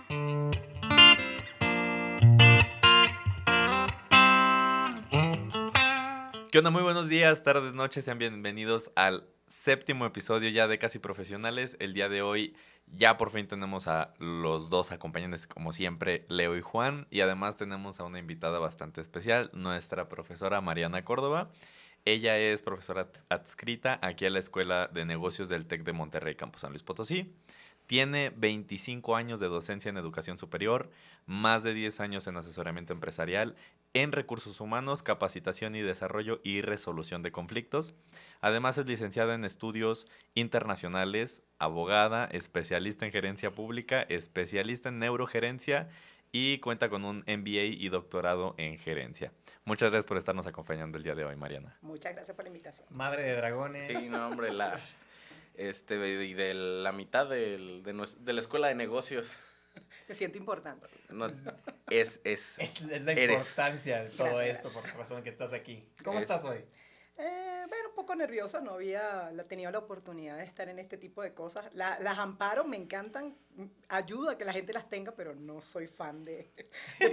¿Qué onda? Muy buenos días, tardes, noches, sean bienvenidos al 7º episodio ya de Casi Profesionales. El día de hoy ya por fin tenemos a los dos acompañantes como siempre, Leo y Juan, y además tenemos a una invitada bastante especial, nuestra profesora Mariana Córdoba. Ella es profesora adscrita aquí a la Escuela de Negocios del TEC de Monterrey, Campus San Luis Potosí. Tiene 25 años de docencia en educación superior, más de 10 años en asesoramiento empresarial, en recursos humanos, capacitación y desarrollo y resolución de conflictos. Además es licenciada en estudios internacionales, abogada, especialista en gerencia pública, especialista en neurogerencia y cuenta con un MBA y doctorado en gerencia. Muchas gracias por estarnos acompañando el día de hoy, Mariana. Muchas gracias por la invitación. Madre de dragones. Sí, no, hombre, y de la mitad de la escuela de negocios. Me siento importante. No, Es la importancia de todo Gracias. esto, por razón que estás aquí. ¿Cómo Es- estás hoy? Bueno, un poco nerviosa, no había tenido la oportunidad de estar en este tipo de cosas. Las amparo, me encantan, ayuda a que la gente las tenga, pero no soy fan de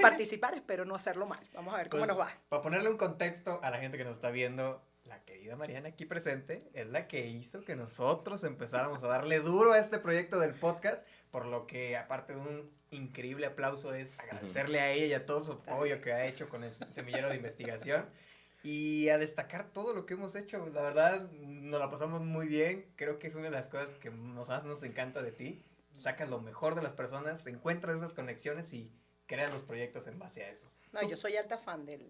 participar, espero no hacerlo mal. Vamos a ver cómo nos va. Para ponerle un contexto a la gente que nos está viendo, la querida Mariana aquí presente es la que hizo que nosotros empezáramos a darle duro a este proyecto del podcast, por lo que aparte de un increíble aplauso es agradecerle a ella y a todo su apoyo que ha hecho con el semillero de investigación y a destacar todo lo que hemos hecho. La verdad, nos la pasamos muy bien, creo que es una de las cosas que nos encanta de ti. Sacas lo mejor de las personas, encuentras esas conexiones y creas los proyectos en base a eso. No, yo soy alta fan del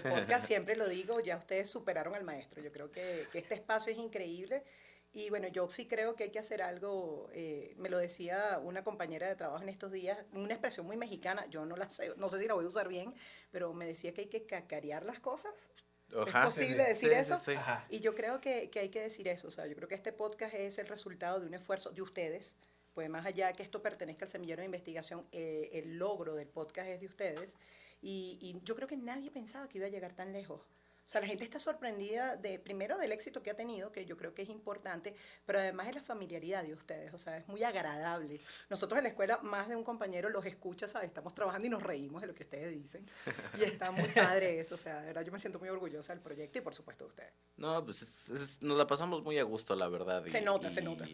podcast, siempre lo digo, ya ustedes superaron al maestro. Yo creo que este espacio es increíble. Y bueno, yo sí creo que hay que hacer algo, me lo decía una compañera de trabajo en estos días, una expresión muy mexicana, yo no la sé, no sé si la voy a usar bien, pero me decía que hay que cacarear las cosas. Ajá, ¿Es posible sí, decir sí, eso? sí, sí. Ajá. Y yo creo que hay que decir eso, o sea, yo creo que este podcast es el resultado de un esfuerzo de ustedes, pues más allá de que esto pertenezca al semillero de investigación, el logro del podcast es de ustedes, y yo creo que nadie pensaba que iba a llegar tan lejos. O sea, la gente está sorprendida primero del éxito que ha tenido, que yo creo que es importante, pero además de la familiaridad de ustedes, o sea, es muy agradable. Nosotros en la escuela, más de un compañero los escucha, ¿sabes? Estamos trabajando y nos reímos de lo que ustedes dicen. Y está muy padre eso, o sea, de verdad yo me siento muy orgullosa del proyecto y por supuesto de ustedes. No, pues nos la pasamos muy a gusto, la verdad. Se nota, se nota.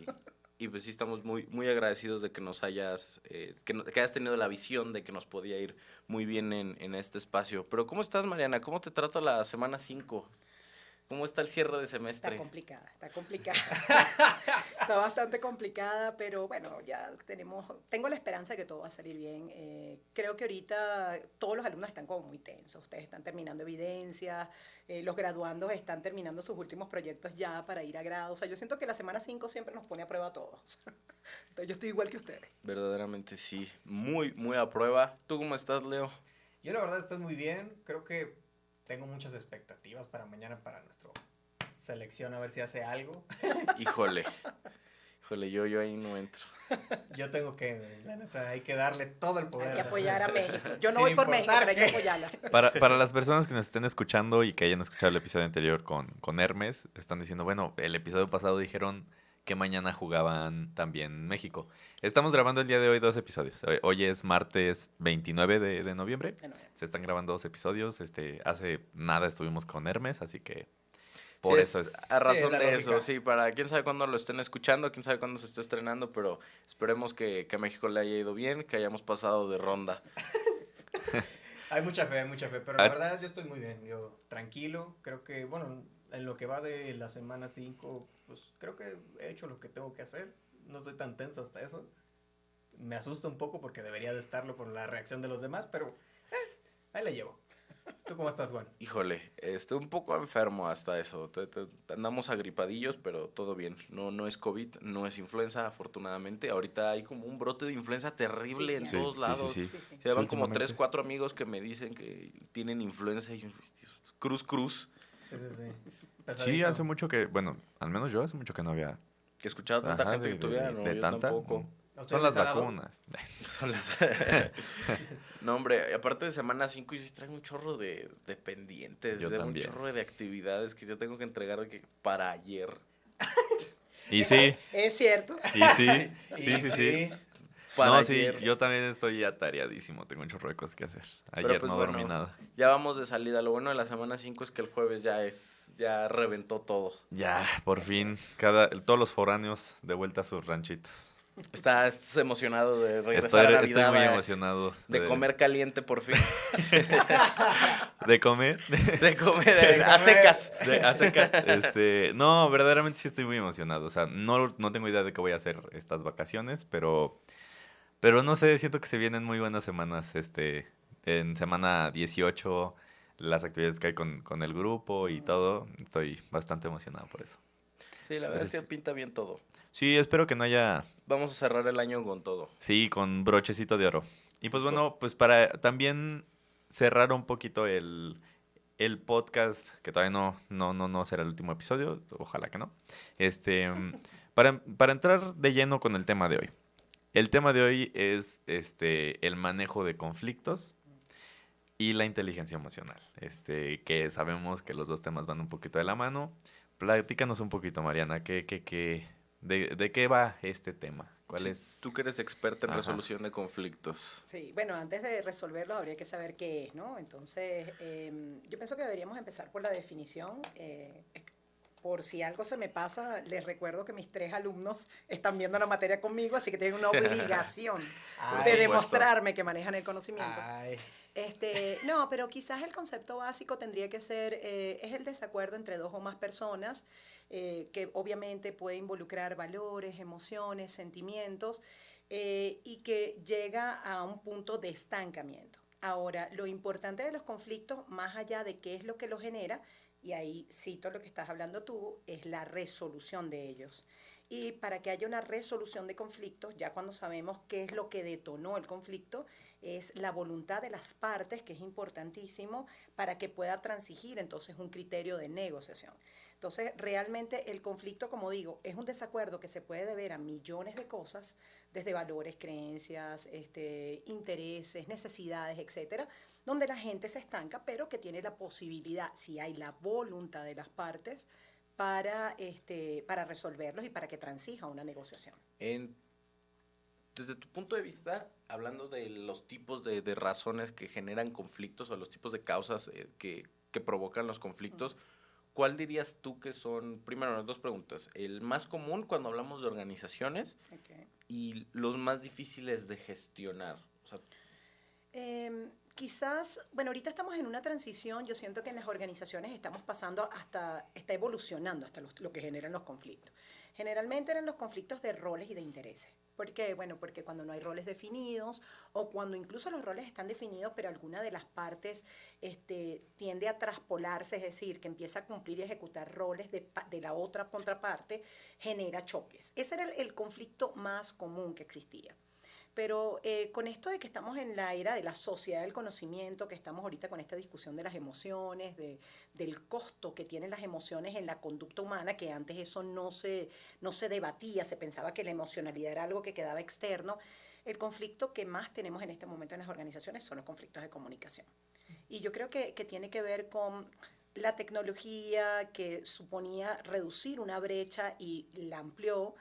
Y pues sí estamos muy, muy agradecidos de que nos hayas, que hayas tenido la visión de que nos podía ir muy bien en este espacio. Pero ¿cómo estás, Mariana? ¿Cómo te trata la semana 5? ¿Cómo está el cierre de semestre? Está complicada. Está bastante complicada, pero bueno, ya tengo la esperanza de que todo va a salir bien. Creo que ahorita todos los alumnos están como muy tensos. Ustedes están terminando evidencias, los graduandos están terminando sus últimos proyectos ya para ir a grado. O sea, yo siento que la semana 5 siempre nos pone a prueba a todos. Entonces yo estoy igual que ustedes. Verdaderamente sí, muy, muy a prueba. ¿Tú cómo estás, Leo? Yo la verdad estoy muy bien, creo que tengo muchas expectativas para mañana, para nuestra selección, a ver si hace algo. Híjole, yo ahí no entro. Yo tengo que, la neta, hay que darle todo el poder. Hay que apoyar a México. Yo no Sin voy por México, importar pero hay que qué. apoyarla. Para las personas que nos estén escuchando y que hayan escuchado el episodio anterior con Hermes, están diciendo, bueno, el episodio pasado dijeron que mañana jugaban también México. Estamos grabando el día de hoy 2 episodios. Hoy es martes 29 de noviembre. Se están grabando 2 episodios. Hace nada estuvimos con Hermes, así que por Sí, eso es. A razón es la de lógica. eso, sí, para quién sabe cuándo lo estén escuchando, quién sabe cuándo se esté estrenando, pero esperemos que a México le haya ido bien, que hayamos pasado de ronda. Hay mucha fe, pero la verdad yo estoy muy bien, yo tranquilo, creo que, bueno, en lo que va de la semana 5, pues creo que he hecho lo que tengo que hacer, no estoy tan tenso hasta eso, me asusta un poco porque debería de estarlo por la reacción de los demás, pero ahí la llevo. ¿Tú cómo estás, Juan? Híjole, estoy un poco enfermo hasta eso, andamos agripadillos, pero todo bien, no es COVID, no es influenza, afortunadamente, ahorita hay como un brote de influenza terrible en Sí, todos lados. Sí. Sí, sí. Se van Sí, como últimamente. 3, 4 amigos que me dicen que tienen influenza y yo, Dios, cruz. Sí. Sí, Pesadito. hace mucho que, bueno, al menos yo hace mucho que no había. Que he escuchado a tanta Ajá, gente que tuviera, no, de yo tanta. tampoco. ¿A ustedes Son las les ha dado? vacunas. Son las... No, hombre, aparte de semana 5, yo sí traigo un chorro de pendientes, Yo traigo también. un chorro de actividades que yo tengo que entregar de que para ayer. Y sí, Es cierto. y sí, Y sí. para No, ayer. sí, yo también estoy atareadísimo, tengo un chorro de cosas que hacer. Pero, Ayer pues, no bueno, dormí nada. Ya vamos de salida. Lo bueno de la semana 5 es que el jueves ya reventó todo. Ya, por Eso fin, es. todos los foráneos de vuelta a sus ranchitos. Estás emocionado de regresar a Estoy Navidad, muy emocionado. de comer caliente por fin. De comer. De comer De a comer. secas. A secas. No, verdaderamente sí estoy muy emocionado. O sea, no tengo idea de qué voy a hacer estas vacaciones, pero no sé, siento que se vienen muy buenas semanas. En semana 18, las actividades que hay con el grupo y todo. Estoy bastante emocionado por eso. Sí, la verdad Pero es que sí. pinta bien todo. Sí, espero que no haya. Vamos a cerrar el año con todo. Sí, con brochecito de oro. Y pues Justo. bueno, pues para también cerrar un poquito el podcast, que todavía no será el último episodio, ojalá que no. Para entrar de lleno con el tema de hoy. El tema de hoy es el manejo de conflictos y la inteligencia emocional. Que sabemos que los dos temas van un poquito de la mano. Platícanos un poquito, Mariana, de qué va este tema? ¿Cuál Sí, es? tú que eres experta en Ajá. resolución de conflictos. Sí, bueno, antes de resolverlo habría que saber qué es, ¿no? Entonces, yo pienso que deberíamos empezar por la definición. Por si algo se me pasa, les recuerdo que mis 3 alumnos están viendo la materia conmigo, así que tienen una obligación Ay, de supuesto. demostrarme que manejan el conocimiento. Ay. No, pero quizás el concepto básico tendría que ser, es el desacuerdo entre 2 o más personas, que obviamente puede involucrar valores, emociones, sentimientos, y que llega a un punto de estancamiento. Ahora, lo importante de los conflictos, más allá de qué es lo que los genera, y ahí cito lo que estás hablando tú, es la resolución de ellos. Y para que haya una resolución de conflictos, ya cuando sabemos qué es lo que detonó el conflicto, es la voluntad de las partes, que es importantísimo para que pueda transigir entonces un criterio de negociación. Entonces, realmente el conflicto, como digo, es un desacuerdo que se puede deber a millones de cosas, desde valores, creencias, intereses, necesidades, etcétera, donde la gente se estanca, pero que tiene la posibilidad, si hay la voluntad de las partes, para resolverlos y para que transija una negociación. Desde tu punto de vista, hablando de los tipos de razones que generan conflictos o los tipos de causas que provocan los conflictos, ¿cuál dirías tú que son, primero, las 2 preguntas, el más común cuando hablamos de organizaciones Okay. y los más difíciles de gestionar? O sea, Quizás, bueno, ahorita estamos en una transición, yo siento que en las organizaciones estamos pasando está evolucionando hasta lo que generan los conflictos. Generalmente eran los conflictos de roles y de intereses. ¿Por qué? Bueno, porque cuando no hay roles definidos o cuando incluso los roles están definidos, pero alguna de las partes tiende a traspolarse, es decir, que empieza a cumplir y ejecutar roles de la otra contraparte, genera choques. Ese era el conflicto más común que existía. Pero con esto de que estamos en la era de la sociedad del conocimiento, que estamos ahorita con esta discusión de las emociones, del costo que tienen las emociones en la conducta humana, que antes eso no se debatía, se pensaba que la emocionalidad era algo que quedaba externo, el conflicto que más tenemos en este momento en las organizaciones son los conflictos de comunicación. Y yo creo que tiene que ver con la tecnología que suponía reducir una brecha y la amplió,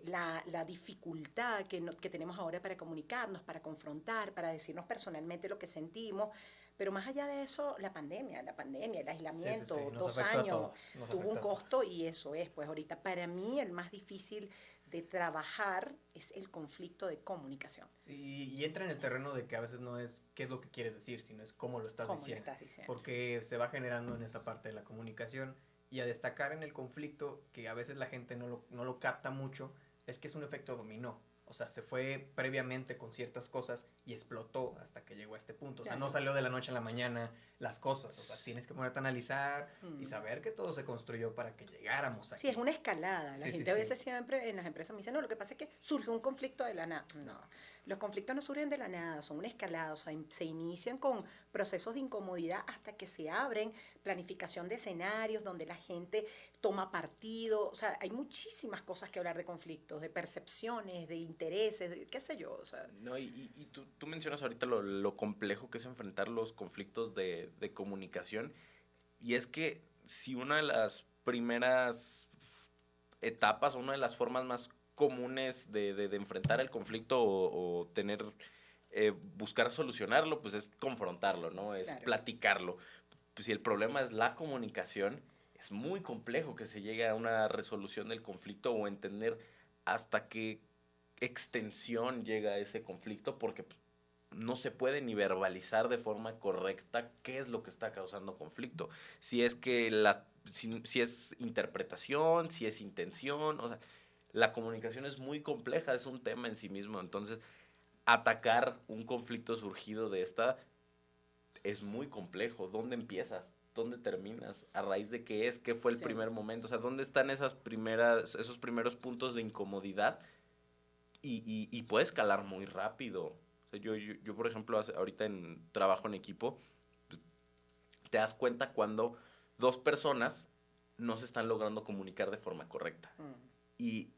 la dificultad que tenemos ahora para comunicarnos, para confrontar, para decirnos personalmente lo que sentimos. Pero más allá de eso, la pandemia, el aislamiento, Sí. Nos 2 afectó a años, todos, nos tuvo un afectó a todos. costo y eso es, pues ahorita para mí el más difícil de trabajar es el conflicto de comunicación. Sí, y entra en el terreno de que a veces no es qué es lo que quieres decir, sino es cómo lo estás ¿Cómo lo diciendo. estás diciendo? Porque se va generando en esa parte de la comunicación. Y a destacar en el conflicto, que a veces la gente no lo capta mucho, es que es un efecto dominó. O sea, se fue previamente con ciertas cosas y explotó hasta que llegó a este punto. O sea, no Claro. salió de la noche a la mañana las cosas. O sea, tienes que ponerte a analizar y saber que todo se construyó para que llegáramos aquí. Sí, es una escalada. La Sí, gente sí, a sí. veces siempre en las empresas me dice, no, lo que pasa es que surge un conflicto de la nada. No, los conflictos no surgen de la nada, son una escalada, o sea, se inician con procesos de incomodidad hasta que se abren, planificación de escenarios donde la gente toma partido, o sea, hay muchísimas cosas que hablar de conflictos, de percepciones, de intereses, qué sé yo, o sea. no, y tú mencionas ahorita lo complejo que es enfrentar los conflictos de comunicación, y es que si una de las primeras etapas, una de las formas más comunes de enfrentar el conflicto o tener, buscar solucionarlo, pues es confrontarlo, ¿no? Es Claro. platicarlo. Pues si el problema es la comunicación, es muy complejo que se llegue a una resolución del conflicto o entender hasta qué extensión llega ese conflicto, porque pues, no se puede ni verbalizar de forma correcta qué es lo que está causando conflicto. Si es que si es interpretación, si es intención, o sea, la comunicación es muy compleja, es un tema en sí mismo. Entonces, atacar un conflicto surgido de esta es muy complejo. ¿Dónde empiezas? ¿Dónde terminas? ¿A raíz de qué es? ¿Qué fue el Sí. primer momento? O sea, ¿dónde están esos primeros puntos de incomodidad? Y puede escalar muy rápido. O sea, yo, por ejemplo, ahorita en trabajo en equipo, pues, te das cuenta cuando dos personas no se están logrando comunicar de forma correcta. Y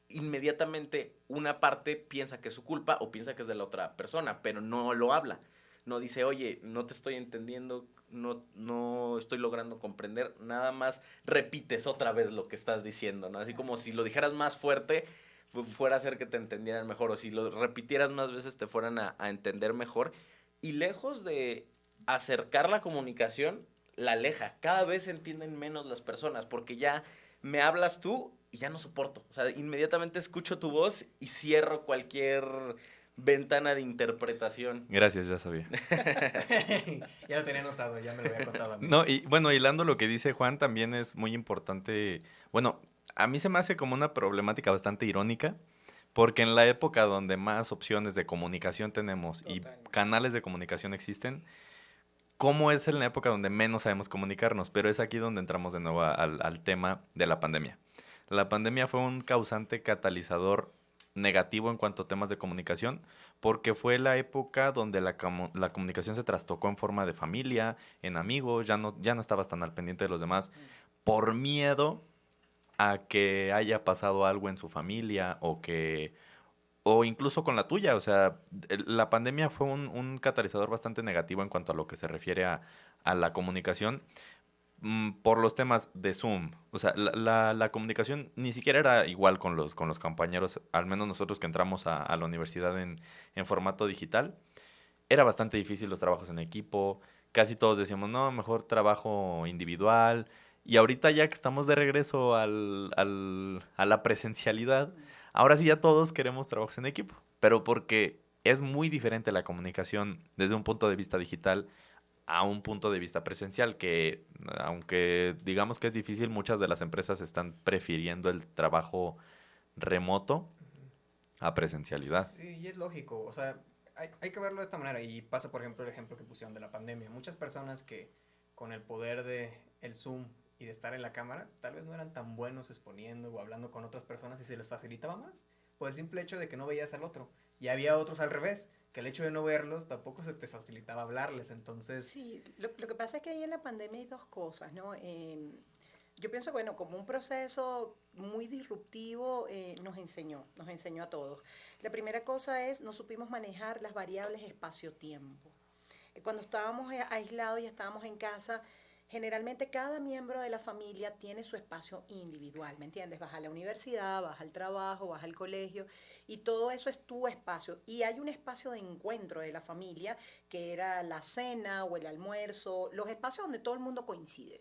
inmediatamente una parte piensa que es su culpa o piensa que es de la otra persona, pero no lo habla. No dice, oye, no te estoy entendiendo, no estoy logrando comprender, nada más repites otra vez lo que estás diciendo, ¿no? Así como si lo dijeras más fuerte, fuera a hacer que te entendieran mejor, o si lo repitieras más veces te fueran a entender mejor. Y lejos de acercar la comunicación, la aleja. Cada vez se entienden menos las personas, porque ya me hablas tú y ya no soporto. O sea, inmediatamente escucho tu voz y cierro cualquier ventana de interpretación. Gracias, ya sabía. Ya lo tenía notado, ya me lo había contado a mí. No, y bueno, hilando lo que dice Juan, también es muy importante. Bueno, a mí se me hace como una problemática bastante irónica, porque en la época donde más opciones de comunicación tenemos y Totalmente. canales de comunicación existen, ¿cómo es en la época donde menos sabemos comunicarnos? Pero es aquí donde entramos de nuevo al tema de la pandemia. La pandemia fue un causante catalizador negativo en cuanto a temas de comunicación, porque fue la época donde la comunicación se trastocó en forma de familia, en amigos, ya no estabas tan al pendiente de los demás, por miedo a que haya pasado algo en su familia o incluso con la tuya. O sea, la pandemia fue un catalizador bastante negativo en cuanto a lo que se refiere a la comunicación, por los temas de Zoom. O sea, la comunicación ni siquiera era igual con los compañeros, al menos nosotros que entramos a la universidad en formato digital. Era bastante difícil los trabajos en equipo. Casi todos decíamos, no, mejor trabajo individual. Y ahorita ya que estamos de regreso a la presencialidad, ahora sí ya todos queremos trabajos en equipo. Pero porque es muy diferente la comunicación desde un punto de vista digital a un punto de vista presencial, que aunque digamos que es difícil, muchas de las empresas están prefiriendo el trabajo remoto a presencialidad. Sí, y es lógico, o sea, hay que verlo de esta manera y pasa por ejemplo el ejemplo que pusieron de la pandemia. Muchas personas que con el poder de el Zoom y de estar en la cámara, tal vez no eran tan buenos exponiendo o hablando con otras personas y se les facilitaba más por el simple hecho de que no veías al otro. Y había otros al revés, que el hecho de no verlos tampoco se te facilitaba hablarles, entonces... Sí, lo que pasa es que ahí en la pandemia hay dos cosas, ¿no? Yo pienso que, bueno, como un proceso muy disruptivo nos enseñó a todos. La primera cosa es, no supimos manejar las variables espacio-tiempo. Cuando estábamos aislados y estábamos en casa, generalmente cada miembro de la familia tiene su espacio individual, ¿me entiendes? Vas a la universidad, vas al trabajo, vas al colegio y todo eso es tu espacio. Y hay un espacio de encuentro de la familia que era la cena o el almuerzo, los espacios donde todo el mundo coincide.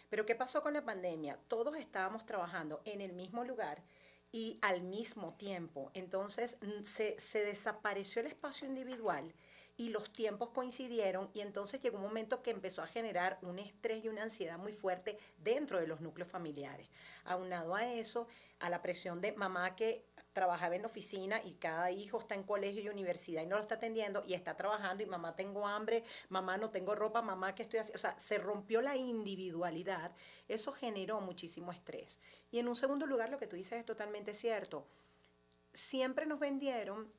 Pero ¿qué pasó con la pandemia? Todos estábamos trabajando en el mismo lugar y al mismo tiempo. Entonces se desapareció el espacio individual y los tiempos coincidieron y entonces llegó un momento que empezó a generar un estrés y una ansiedad muy fuerte dentro de los núcleos familiares. Aunado a eso, a la presión de mamá que trabajaba en la oficina y cada hijo está en colegio y universidad y no lo está atendiendo y está trabajando y mamá tengo hambre, mamá no tengo ropa, mamá qué estoy haciendo, o sea, se rompió la individualidad, eso generó muchísimo estrés. Y en un segundo lugar, lo que tú dices es totalmente cierto, siempre nos vendieron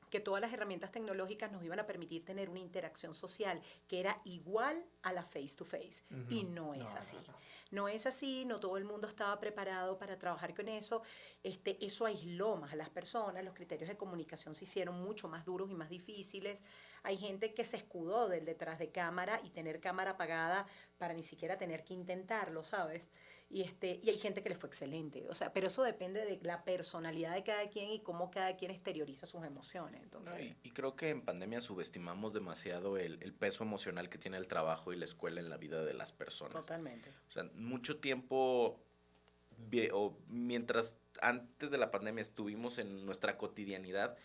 que todas las herramientas tecnológicas nos iban a permitir tener una interacción social que era igual a la face to face. Y no es así. No es así, no todo el mundo estaba preparado para trabajar con eso. Eso aisló más a las personas, los criterios de comunicación se hicieron mucho más duros y más difíciles. Hay gente que se escudó del detrás de cámara y tener cámara apagada para ni siquiera tener que intentarlo, ¿sabes? Y hay gente que le fue excelente. O sea, pero eso depende de la personalidad de cada quien y cómo cada quien exterioriza sus emociones. Entonces, No, y creo que en pandemia subestimamos demasiado el peso emocional que tiene el trabajo y la escuela en la vida de las personas. totalmente. O sea, mucho tiempo, o mientras antes de la pandemia estuvimos en nuestra cotidianidad,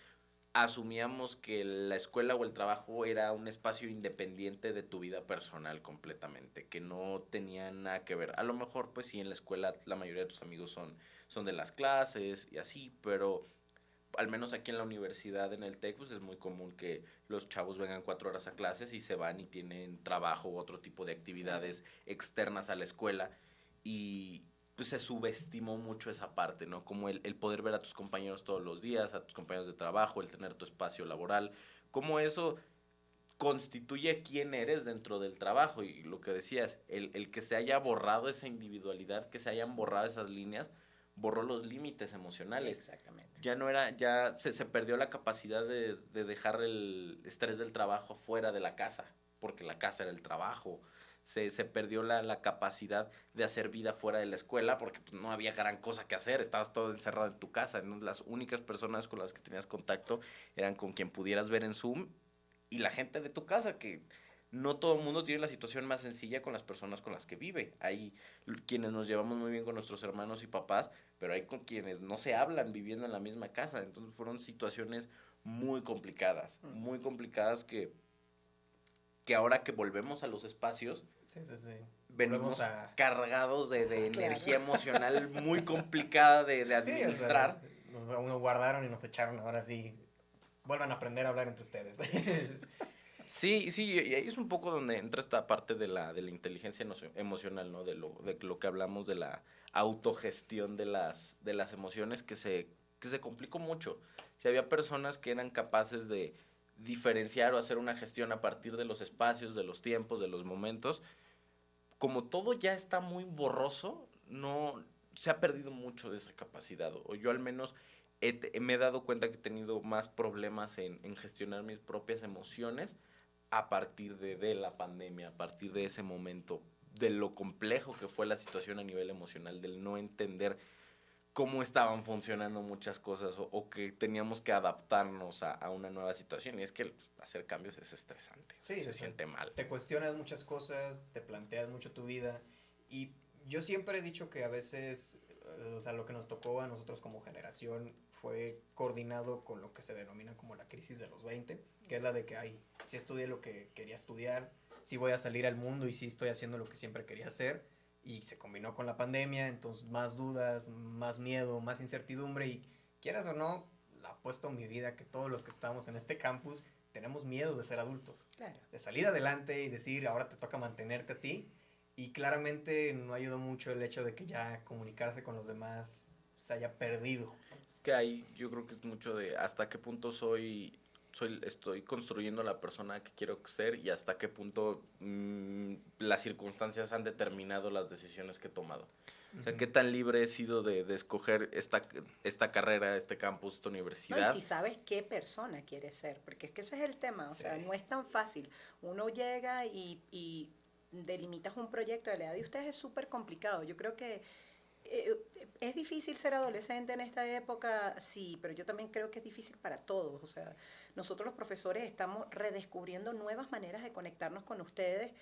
asumíamos que la escuela o el trabajo era un espacio independiente de tu vida personal completamente, que no tenía nada que ver. A lo mejor, pues sí, en la escuela la mayoría de tus amigos son de las clases y así, pero al menos aquí en la universidad, en el TEC, pues es muy común que los chavos vengan 4 horas a clases y se van y tienen trabajo u otro tipo de actividades externas a la escuela. Y pues se subestimó mucho esa parte, ¿no? Como el poder ver a tus compañeros todos los días, a tus compañeros de trabajo, el tener tu espacio laboral, cómo eso constituye quién eres dentro del trabajo. Y lo que decías, el que se haya borrado esa individualidad, que se hayan borrado esas líneas, borró los límites emocionales. Exactamente. Ya no era, ya se perdió la capacidad de dejar el estrés del trabajo fuera de la casa, porque la casa era el trabajo. Se perdió la capacidad de hacer vida fuera de la escuela, porque pues, no había gran cosa que hacer, estabas todo encerrado en tu casa, ¿no? Las únicas personas con las que tenías contacto eran con quien pudieras ver en Zoom y la gente de tu casa, que no todo el mundo tiene la situación más sencilla con las personas con las que vive. Hay quienes nos llevamos muy bien con nuestros hermanos y papás, pero hay con quienes no se hablan viviendo en la misma casa. Entonces fueron situaciones muy complicadas que ahora que volvemos a los espacios, Sí, sí, sí. venimos Volvemos a... cargados de Claro. energía emocional muy complicada de Sí, o sea, administrar. nos guardaron y nos echaron, ahora sí. Vuelvan a aprender a hablar entre ustedes. Sí, sí, y ahí es un poco donde entra esta parte de la inteligencia emocional, ¿no? De lo que hablamos de la autogestión de las emociones que se complicó mucho. Si había personas que eran capaces de diferenciar o hacer una gestión a partir de los espacios, de los tiempos, de los momentos, como todo ya está muy borroso, no se ha perdido mucho de esa capacidad. O yo al menos me he dado cuenta que he tenido más problemas en gestionar mis propias emociones a partir de la pandemia, a partir de ese momento, de lo complejo que fue la situación a nivel emocional, del no entender cómo estaban funcionando muchas cosas o que teníamos que adaptarnos a una nueva situación. Y es que hacer cambios es estresante, Sí, se o sea, siente mal. te cuestionas muchas cosas, te planteas mucho tu vida y yo siempre he dicho que a veces, o sea, lo que nos tocó a nosotros como generación fue coordinado con lo que se denomina como la crisis de los 20, que es la de que, ay, sí estudié lo que quería estudiar, sí voy a salir al mundo y sí estoy haciendo lo que siempre quería hacer, y se combinó con la pandemia, entonces más dudas, más miedo, más incertidumbre, y quieras o no, apuesto mi vida que todos los que estamos en este campus tenemos miedo de ser adultos, Claro. de salir adelante y decir, ahora te toca mantenerte a ti, y claramente no ayudó mucho el hecho de que ya comunicarse con los demás se haya perdido. Es que ahí yo creo que es mucho de hasta qué punto estoy construyendo la persona que quiero ser y hasta qué punto las circunstancias han determinado las decisiones que he tomado. O sea, qué tan libre he sido de escoger esta carrera, este campus, esta No, y universidad. si sabes qué persona quieres ser, porque es que ese es el tema, o Sí. sea, no es tan fácil. Uno llega y delimitas un proyecto de la edad de ustedes es súper complicado. Yo creo que es difícil ser adolescente en esta época, sí, pero yo también creo que es difícil para todos. O sea, nosotros los profesores estamos redescubriendo nuevas maneras de conectarnos con ustedes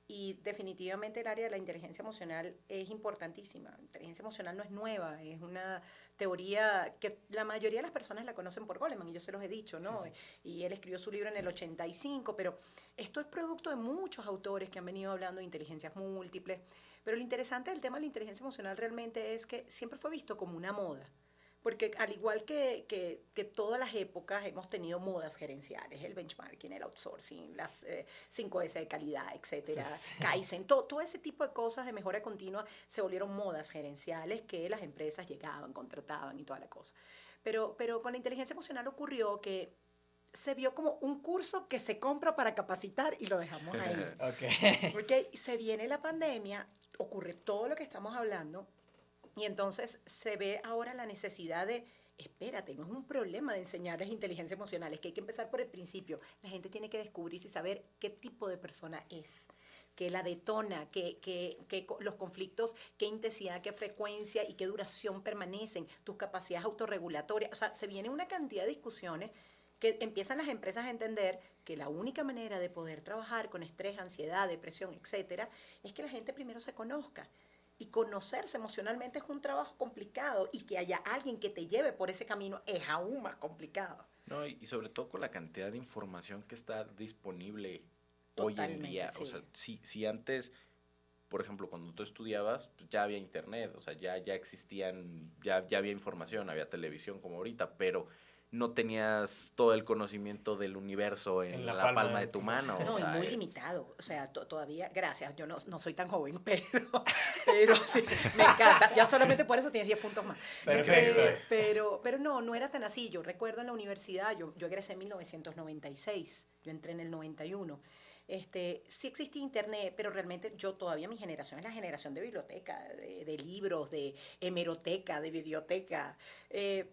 y definitivamente el área de la inteligencia emocional es importantísima. La inteligencia emocional no es nueva, es una teoría que la mayoría de las personas la conocen por Goleman, y yo se los he dicho, ¿no? Sí, sí. Y él escribió su libro en el 85, pero esto es producto de muchos autores que han venido hablando de inteligencias múltiples. Pero lo interesante del tema de la inteligencia emocional realmente es que siempre fue visto como una moda. Porque al igual que todas las épocas hemos tenido modas gerenciales, el benchmarking, el outsourcing, las 5S de calidad, etcétera, Sí, sí. Kaizen, todo ese tipo de cosas de mejora continua se volvieron modas gerenciales que las empresas llegaban, contrataban y toda la cosa. Pero con la inteligencia emocional ocurrió que se vio como un curso que se compra para capacitar y lo dejamos ahí. Ok. Porque se viene la pandemia, ocurre todo lo que estamos hablando, y entonces se ve ahora la necesidad de, espérate, no es un problema de enseñarles inteligencia emocional, es que hay que empezar por el principio. La gente tiene que descubrirse y saber qué tipo de persona es, que la detona, los conflictos, qué intensidad, qué frecuencia y qué duración permanecen, tus capacidades autorregulatorias. O sea, se viene una cantidad de discusiones que empiezan las empresas a entender que la única manera de poder trabajar con estrés, ansiedad, depresión, etcétera, es que la gente primero se conozca. Y conocerse emocionalmente es un trabajo complicado y que haya alguien que te lleve por ese camino es aún más complicado. No, y sobre todo con la cantidad de información que está disponible hoy en Totalmente, día. sí. O sea, si antes, por ejemplo, cuando tú estudiabas, pues ya había internet, o sea, ya existían, ya había información, había televisión como ahorita, pero no tenías todo el conocimiento del universo en la palma de tu mano. O No, y sea, muy limitado. O sea, todavía, gracias, yo no soy tan joven, pero sí, me encanta. Ya solamente por eso tienes 10 puntos más. Perfecto. Pero no era tan así. Yo recuerdo en la universidad, yo egresé en 1996, yo entré en el 91. Sí existía internet, pero realmente yo todavía mi generación es la generación de biblioteca, de libros, de hemeroteca, de biblioteca.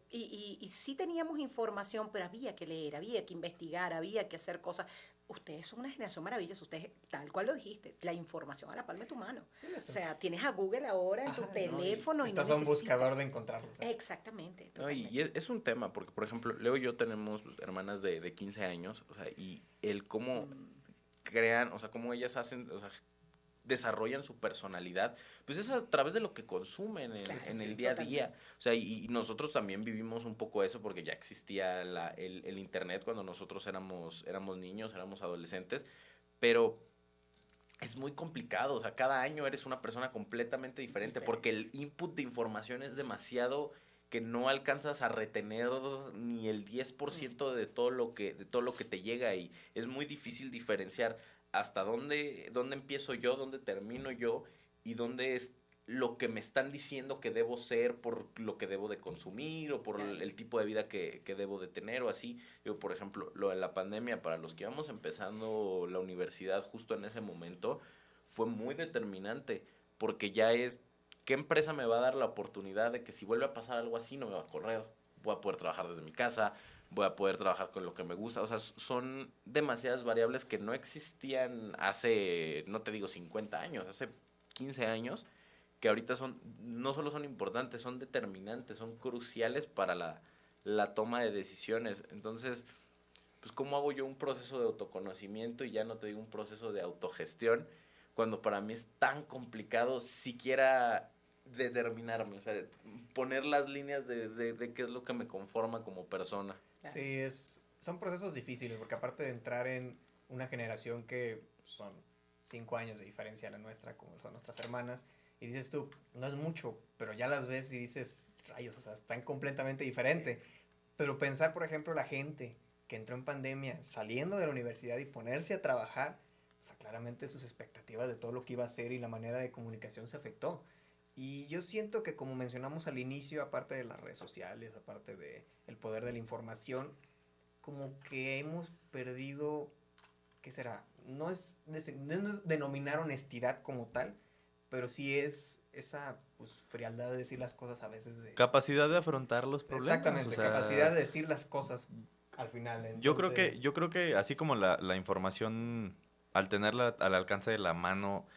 Y sí teníamos información, pero había que leer, había que investigar, había que hacer cosas. Ustedes son una generación maravillosa, ustedes, tal cual lo dijiste, la información a la palma de tu mano. Sí, O sea, tienes a Google ahora en tu Ajá, teléfono y no estás a un necesitas. buscador de encontrarlos. Exactamente, no, y totalmente. es un tema, porque por ejemplo, Leo y yo tenemos pues, hermanas de 15 años, o sea, y el cómo crean, o sea, cómo ellas hacen, o sea, desarrollan su personalidad, pues es a través de lo que consumen Claro, en sí, el día a día. totalmente. O sea, y nosotros también vivimos un poco eso porque ya existía el internet cuando nosotros éramos niños, éramos adolescentes, pero es muy complicado. O sea, cada año eres una persona completamente diferente porque el input de información es demasiado que no alcanzas a retener ni el 10% de todo lo que te llega y es muy difícil diferenciar hasta dónde empiezo yo, dónde termino yo y dónde es lo que me están diciendo que debo ser por lo que debo de consumir o por Claro. el tipo de vida que debo de tener o así. Yo, por ejemplo, lo de la pandemia, para los que íbamos empezando la universidad justo en ese momento, fue muy determinante porque ya es, ¿qué empresa me va a dar la oportunidad de que si vuelve a pasar algo así no me va a correr? Voy a poder trabajar desde mi casa, voy a poder trabajar con lo que me gusta. O sea, son demasiadas variables que no existían hace, no te digo 50 años, hace 15 años, que ahorita son, no solo son importantes, son determinantes, son cruciales para la toma de decisiones. Entonces, pues, ¿cómo hago yo un proceso de autoconocimiento y ya no te digo un proceso de autogestión cuando para mí es tan complicado siquiera determinarme, o sea, poner las líneas de qué es lo que me conforma como persona? Claro. Sí, son procesos difíciles, porque aparte de entrar en una generación que son 5 años de diferencia a la nuestra, como son nuestras hermanas, y dices tú, no es mucho, pero ya las ves y dices, rayos, o sea, están completamente diferentes. Pero pensar, por ejemplo, la gente que entró en pandemia saliendo de la universidad y ponerse a trabajar, o sea, claramente sus expectativas de todo lo que iba a hacer y la manera de comunicación se afectó. Y yo siento que, como mencionamos al inicio, aparte de las redes sociales, aparte de el poder de la información, como que hemos perdido, ¿qué será? No es denominar honestidad como tal, pero sí es esa pues frialdad de decir las cosas a veces Capacidad de afrontar los problemas. Exactamente, O sea, capacidad de decir las cosas al final. Entonces, yo creo que así como la información, al tenerla al alcance de la mano,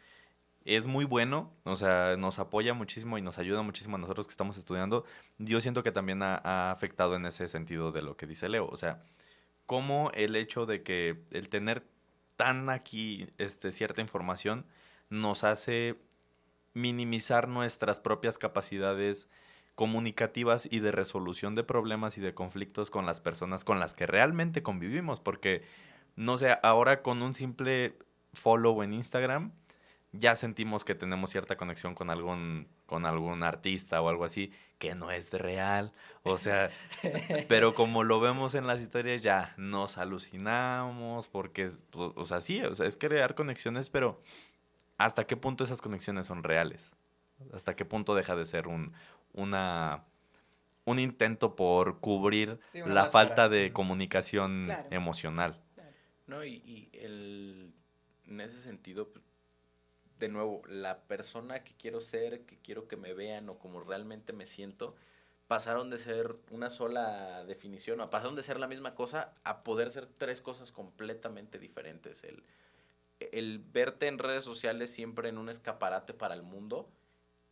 es muy bueno, o sea, nos apoya muchísimo y nos ayuda muchísimo a nosotros que estamos estudiando. Yo siento que también ha afectado en ese sentido de lo que dice Leo. O sea, como el hecho de que el tener tan aquí cierta información nos hace minimizar nuestras propias capacidades comunicativas y de resolución de problemas y de conflictos con las personas con las que realmente convivimos, porque, no sé, ahora con un simple follow en Instagram ya sentimos que tenemos cierta conexión con algún artista o algo así, que no es real, o sea, pero como lo vemos en las historias ya nos alucinamos, porque, o sea, sí, o sea, es crear conexiones, pero ¿hasta qué punto esas conexiones son reales? ¿Hasta qué punto deja de ser una, un intento por cubrir sí, una la falta máscara. de comunicación Claro, emocional? claro. No, en ese sentido, pues, de nuevo, la persona que quiero ser, que quiero que me vean o como realmente me siento, pasaron de ser una sola definición, pasaron de ser la misma cosa a poder ser tres cosas completamente diferentes. el verte en redes sociales siempre en un escaparate para el mundo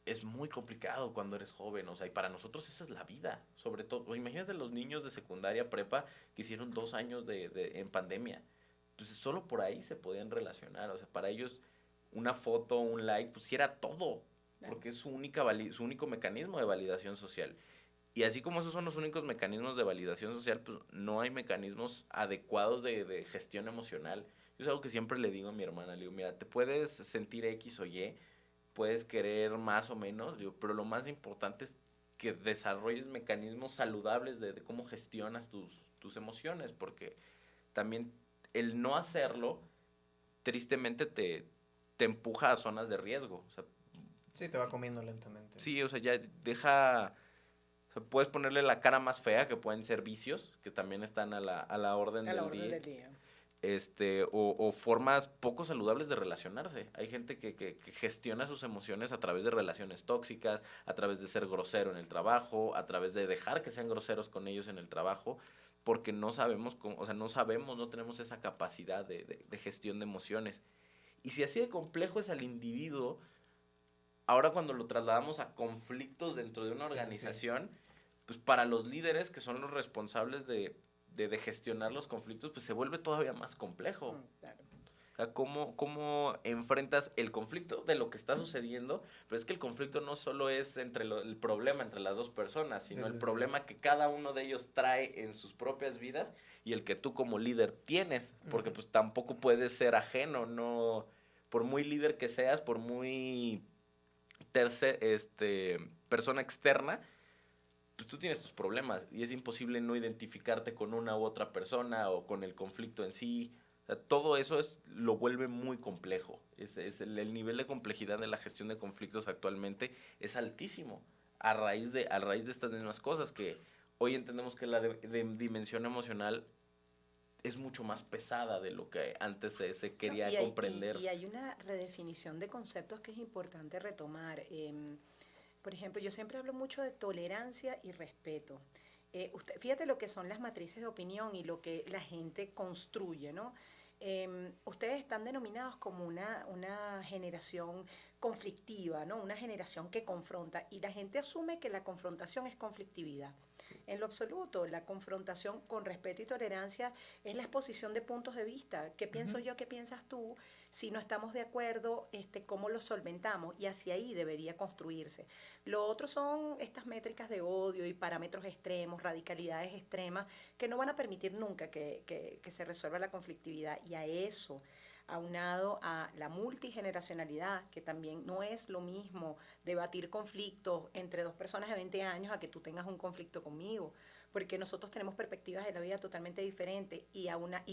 es muy complicado cuando eres joven, o sea, y para nosotros esa es la vida, sobre todo, imagínate los niños de secundaria, prepa, que hicieron 2 años en pandemia, pues solo por ahí se podían relacionar, o sea, para ellos una foto, un like, pues sí era todo, porque es su único mecanismo de validación social. Y así como esos son los únicos mecanismos de validación social, pues no hay mecanismos adecuados de gestión emocional. Yo es algo que siempre le digo a mi hermana, le digo, mira, te puedes sentir X o Y, puedes querer más o menos, digo, pero lo más importante es que desarrolles mecanismos saludables de cómo gestionas tus emociones, porque también el no hacerlo, tristemente te empuja a zonas de riesgo. O sea, Sí, te va comiendo lentamente. sí, o sea, ya deja, o sea, puedes ponerle la cara más fea, que pueden ser vicios, que también están a la orden A la del orden día. del día. O formas poco saludables de relacionarse. Hay gente que gestiona sus emociones a través de relaciones tóxicas, a través de ser grosero en el trabajo, a través de dejar que sean groseros con ellos en el trabajo, porque no sabemos cómo, o sea, no tenemos esa capacidad de gestión de emociones. Y si así de complejo es al individuo, ahora cuando lo trasladamos a conflictos dentro de una Sí, sí, sí. organización, pues para los líderes que son los responsables de gestionar los conflictos, pues se vuelve todavía más complejo. Claro. O sea, ¿cómo enfrentas el conflicto de lo que está sucediendo? Pero es que el conflicto no solo es el problema entre las dos personas, sino Sí, el sí, sí. problema que cada uno de ellos trae en sus propias vidas y el que tú como líder tienes, porque Ujú. pues tampoco puedes ser ajeno, no, por muy líder que seas, por muy persona externa, pues tú tienes tus problemas y es imposible no identificarte con una u otra persona o con el conflicto en sí. O sea, todo eso lo vuelve muy complejo. El nivel de complejidad de la gestión de conflictos actualmente es altísimo a raíz de estas mismas cosas que hoy entendemos que la de dimensión emocional es mucho más pesada de lo que antes se No, quería y comprender. y hay una redefinición de conceptos que es importante retomar. Por ejemplo, yo siempre hablo mucho de tolerancia y respeto. Fíjate lo que son las matrices de opinión y lo que la gente construye, ¿no? Ustedes están denominados como una generación conflictiva, ¿no? Una generación que confronta y la gente asume que la confrontación es conflictividad. En lo absoluto, la confrontación con respeto y tolerancia es la exposición de puntos de vista. ¿Qué pienso Ujú. yo? ¿Qué piensas tú? Si no estamos de acuerdo, ¿cómo lo solventamos? Y hacia ahí debería construirse. Lo otro son estas métricas de odio y parámetros extremos, radicalidades extremas, que no van a permitir nunca que se resuelva la conflictividad. Y a eso, aunado a la multigeneracionalidad, que también no es lo mismo debatir conflictos entre dos personas de 20 años a que tú tengas un conflicto conmigo, porque nosotros tenemos perspectivas de la vida totalmente diferentes y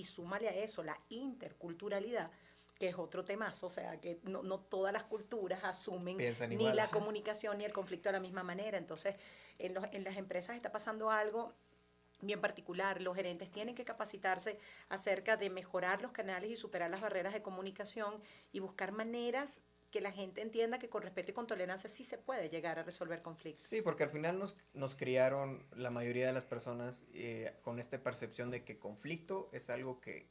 súmale a eso la interculturalidad, que es otro temazo, o sea, que no todas las culturas asumen Piensan ni igual, la ajá. comunicación ni el conflicto de la misma manera. Entonces, en las empresas está pasando algo bien particular. Los gerentes tienen que capacitarse acerca de mejorar los canales y superar las barreras de comunicación y buscar maneras que la gente entienda que con respeto y con tolerancia sí se puede llegar a resolver conflictos. Sí, porque al final nos criaron la mayoría de las personas con esta percepción de que conflicto es algo que,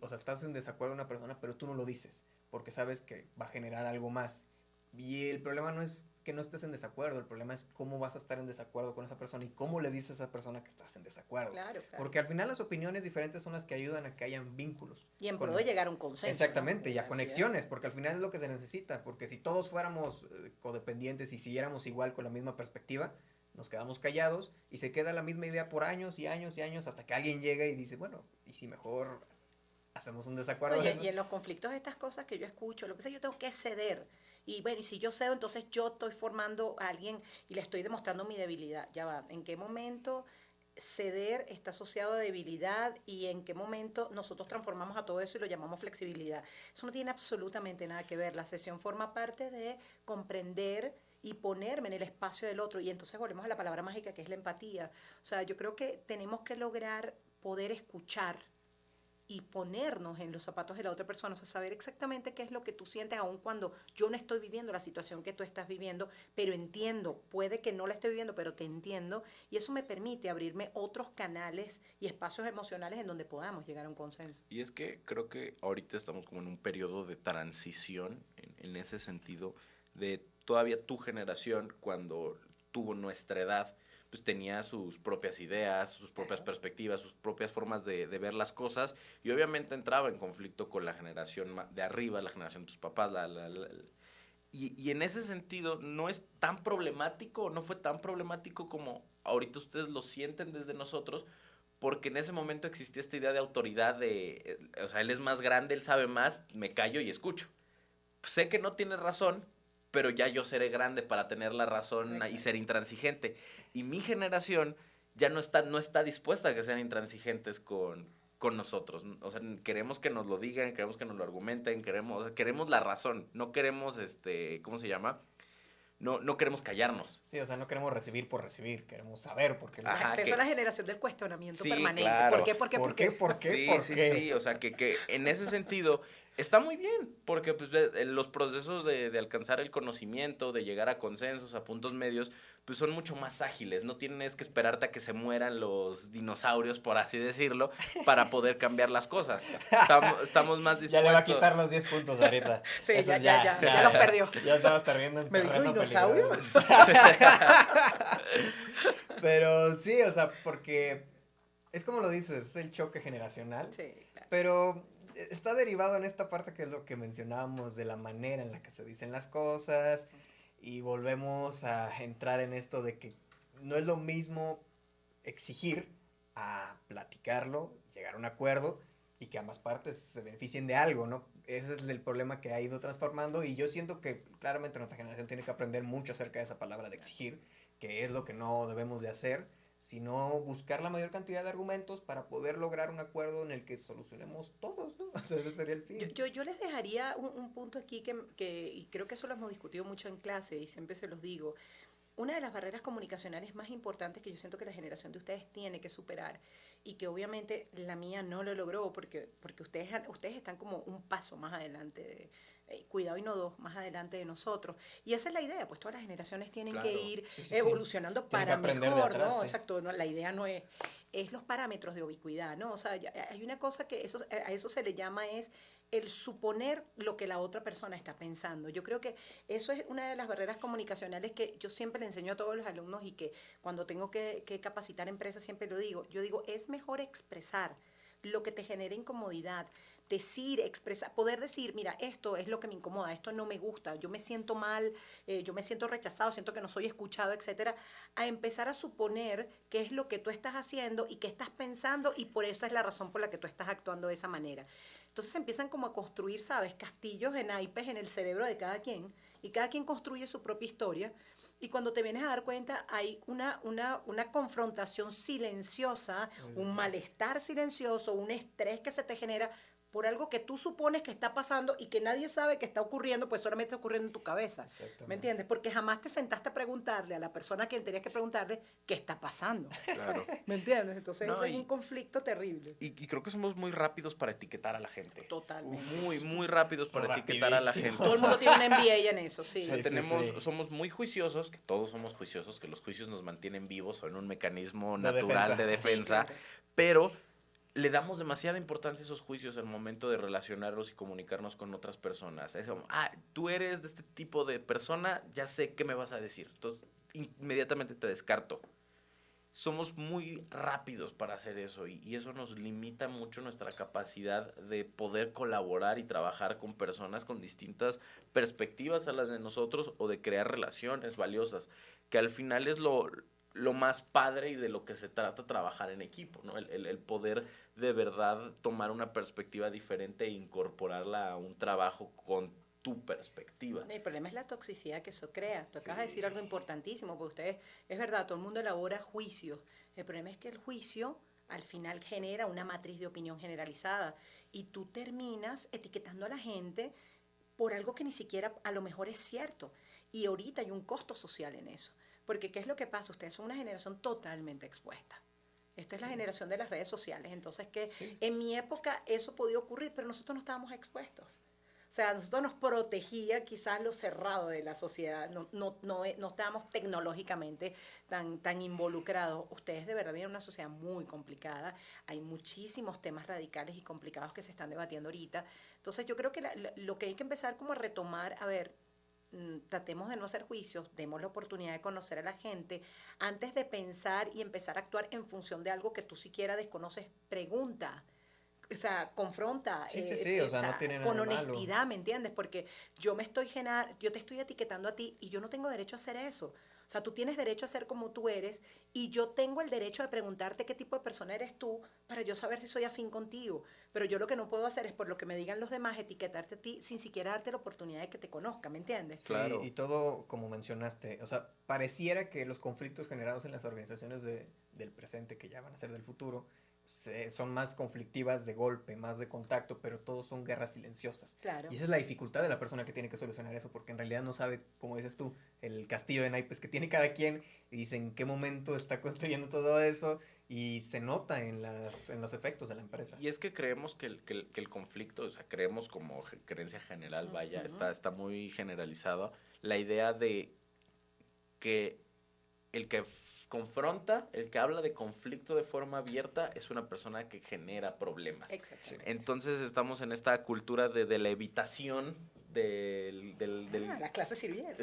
o sea, estás en desacuerdo con una persona, pero tú no lo dices, porque sabes que va a generar algo más. Y el problema no es que no estés en desacuerdo, el problema es cómo vas a estar en desacuerdo con esa persona y cómo le dices a esa persona que estás en desacuerdo. Claro, claro. Porque al final las opiniones diferentes son las que ayudan a que hayan vínculos. Y en pro Con, de llegar a un consenso. exactamente, ¿no? y a conexiones, porque al final es lo que se necesita, porque si todos fuéramos codependientes y siguiéramos igual con la misma perspectiva, nos quedamos callados y se queda la misma idea por años y años y años hasta que alguien llega y dice, bueno, ¿y si mejor hacemos un desacuerdo de eso? Y en los conflictos estas cosas que yo escucho, lo que sea, yo tengo que ceder. Y bueno, y si yo cedo, entonces yo estoy formando a alguien y le estoy demostrando mi debilidad. Ya va, ¿en qué momento ceder está asociado a debilidad y en qué momento nosotros transformamos a todo eso y lo llamamos flexibilidad? Eso no tiene absolutamente nada que ver. La sesión forma parte de comprender y ponerme en el espacio del otro. Y entonces volvemos a la palabra mágica que es la empatía. O sea, yo creo que tenemos que lograr poder escuchar y ponernos en los zapatos de la otra persona, o sea, saber exactamente qué es lo que tú sientes, aun cuando yo no estoy viviendo la situación que tú estás viviendo, pero entiendo, puede que no la esté viviendo, pero te entiendo, y eso me permite abrirme otros canales y espacios emocionales en donde podamos llegar a un consenso. Y es que creo que ahorita estamos como en un periodo de transición en ese sentido de todavía tu generación cuando tuvo nuestra edad pues tenía sus propias ideas, sus propias perspectivas, sus propias formas de ver las cosas y obviamente entraba en conflicto con la generación de arriba, la generación de tus papás, y en ese sentido no es tan problemático, no fue tan problemático como ahorita ustedes lo sienten desde nosotros, porque en ese momento existía esta idea de autoridad o sea, él es más grande, él sabe más, me callo y escucho. Sé que no tiene razón, pero ya yo seré grande para tener la razón y ser intransigente. Y mi generación ya no está dispuesta a que sean intransigentes con nosotros. O sea, queremos que nos lo digan, queremos que nos lo argumenten, queremos la razón, no queremos, ¿cómo se llama? No queremos callarnos. Sí, o sea, no queremos recibir por recibir, queremos saber por qué. Ajá, Esa es la generación del cuestionamiento sí, permanente. Claro. ¿Por qué? ¿Por qué? ¿Por qué? ¿Por qué? Sí, ¿Por sí, qué? sí, o sea, que en ese sentido está muy bien, porque pues los procesos de alcanzar el conocimiento, de llegar a consensos, a puntos medios, pues son mucho más ágiles, no tienes que esperarte a que se mueran los dinosaurios, por así decirlo, para poder cambiar las cosas. Estamos más dispuestos. Ya le va a quitar los 10 puntos ahorita. Sí, Esos ya los perdió. Ya estabas perdiendo en ¿Me dijo terreno dinosaurio? peligroso. Pero sí, o sea, porque es como lo dices, es el choque generacional. Sí, claro. Pero está derivado en esta parte que es lo que mencionábamos de la manera en la que se dicen las cosas y volvemos a entrar en esto de que no es lo mismo exigir a platicarlo, llegar a un acuerdo y que ambas partes se beneficien de algo, ¿no? Ese es el problema que ha ido transformando y yo siento que claramente nuestra generación tiene que aprender mucho acerca de esa palabra de exigir, que es lo que no debemos de hacer, sino buscar la mayor cantidad de argumentos para poder lograr un acuerdo en el que solucionemos todos, ¿no? O sea, ese sería el fin. Yo les dejaría un punto aquí y creo que eso lo hemos discutido mucho en clase y siempre se los digo. Una de las barreras comunicacionales más importantes que yo siento que la generación de ustedes tiene que superar y que obviamente la mía no lo logró porque ustedes están como un paso más adelante, cuidado y no dos, más adelante de nosotros. Y esa es la idea, pues todas las generaciones tienen Claro. que ir Sí. evolucionando Tienen para que aprender de mejor, atrás, ¿no? sí. Exacto, no, la idea no es los parámetros de ubicuidad, ¿no? O sea, hay una cosa que a eso se le llama es el suponer lo que la otra persona está pensando. Yo creo que eso es una de las barreras comunicacionales que yo siempre le enseño a todos los alumnos y que cuando tengo que capacitar empresas siempre lo digo. Yo digo, es mejor expresar lo que te genera incomodidad, decir, expresar, poder decir, mira, esto es lo que me incomoda, esto no me gusta, yo me siento mal, yo me siento rechazado, siento que no soy escuchado, etcétera, a empezar a suponer qué es lo que tú estás haciendo y qué estás pensando y por eso es la razón por la que tú estás actuando de esa manera. Entonces empiezan como a construir, ¿sabes? Castillos de naipes en el cerebro de cada quien y cada quien construye su propia historia. Y cuando te vienes a dar cuenta, hay una confrontación silenciosa, un malestar silencioso, un estrés que se te genera por algo que tú supones que está pasando y que nadie sabe que está ocurriendo, pues solamente está ocurriendo en tu cabeza. ¿Me entiendes? Porque jamás te sentaste a preguntarle a la persona a quien tenías que preguntarle qué está pasando. Claro. ¿Me entiendes? Entonces No, ese es un conflicto terrible. Y creo que somos muy rápidos para etiquetar a la gente. Totalmente. Muy rápidos para etiquetar a la Rapidísimo. gente. Todo el mundo tiene un MBA en eso, sí. O sea, Sí. somos muy juiciosos, que todos somos juiciosos, que los juicios nos mantienen vivos, son un mecanismo De natural defensa. de defensa, Sí, claro. pero le damos demasiada importancia a esos juicios al momento de relacionarnos y comunicarnos con otras personas. Es como, tú eres de este tipo de persona, ya sé qué me vas a decir. Entonces, inmediatamente te descarto. Somos muy rápidos para hacer eso y eso nos limita mucho nuestra capacidad de poder colaborar y trabajar con personas con distintas perspectivas a las de nosotros o de crear relaciones valiosas, que al final es lo más padre y de lo que se trata trabajar en equipo, ¿no? El poder de verdad tomar una perspectiva diferente e incorporarla a un trabajo con tu perspectiva. El problema es la toxicidad que eso crea. Tú acabas de Sí. decir algo importantísimo, porque ustedes, es verdad, todo el mundo elabora juicios. El problema es que el juicio al final genera una matriz de opinión generalizada y tú terminas etiquetando a la gente por algo que ni siquiera a lo mejor es cierto. Y ahorita hay un costo social en eso. Porque ¿qué es lo que pasa? Ustedes son una generación totalmente expuesta. Esto es la generación de las redes sociales. Entonces, que Sí. en mi época eso podía ocurrir, pero nosotros no estábamos expuestos. O sea, nosotros nos protegía quizás lo cerrado de la sociedad, no estábamos tecnológicamente tan involucrados. Ustedes de verdad viven en una sociedad muy complicada, hay muchísimos temas radicales y complicados que se están debatiendo ahorita. Entonces yo creo que lo que hay que empezar como a retomar, a ver, tratemos de no hacer juicios, demos la oportunidad de conocer a la gente, antes de pensar y empezar a actuar en función de algo que tú siquiera desconoces, pregunta. O sea, confronta, Sí, sí, sí, o sea, no tiene nada con de malo. honestidad, ¿me entiendes? Porque yo te estoy etiquetando a ti y yo no tengo derecho a hacer eso. O sea, tú tienes derecho a ser como tú eres y yo tengo el derecho de preguntarte qué tipo de persona eres tú para yo saber si soy afín contigo. Pero yo lo que no puedo hacer es, por lo que me digan los demás, etiquetarte a ti sin siquiera darte la oportunidad de que te conozca, ¿me entiendes? Sí, Claro. y todo como mencionaste, o sea, pareciera que los conflictos generados en las organizaciones del presente, que ya van a ser del futuro, son más conflictivas de golpe, más de contacto, pero todos son guerras silenciosas. Claro. Y esa es la dificultad de la persona que tiene que solucionar eso, porque en realidad no sabe, como dices tú, el castillo de naipes que tiene cada quien, y dice en qué momento está construyendo todo eso, y se nota en los efectos de la empresa. Y es que creemos que el conflicto, o sea, creemos como creencia general, vaya, está muy generalizado, la idea de que el que confronta, el que habla de conflicto de forma abierta, es una persona que genera problemas. Exactamente. Entonces estamos en esta cultura de la evitación Las clases sirvieron.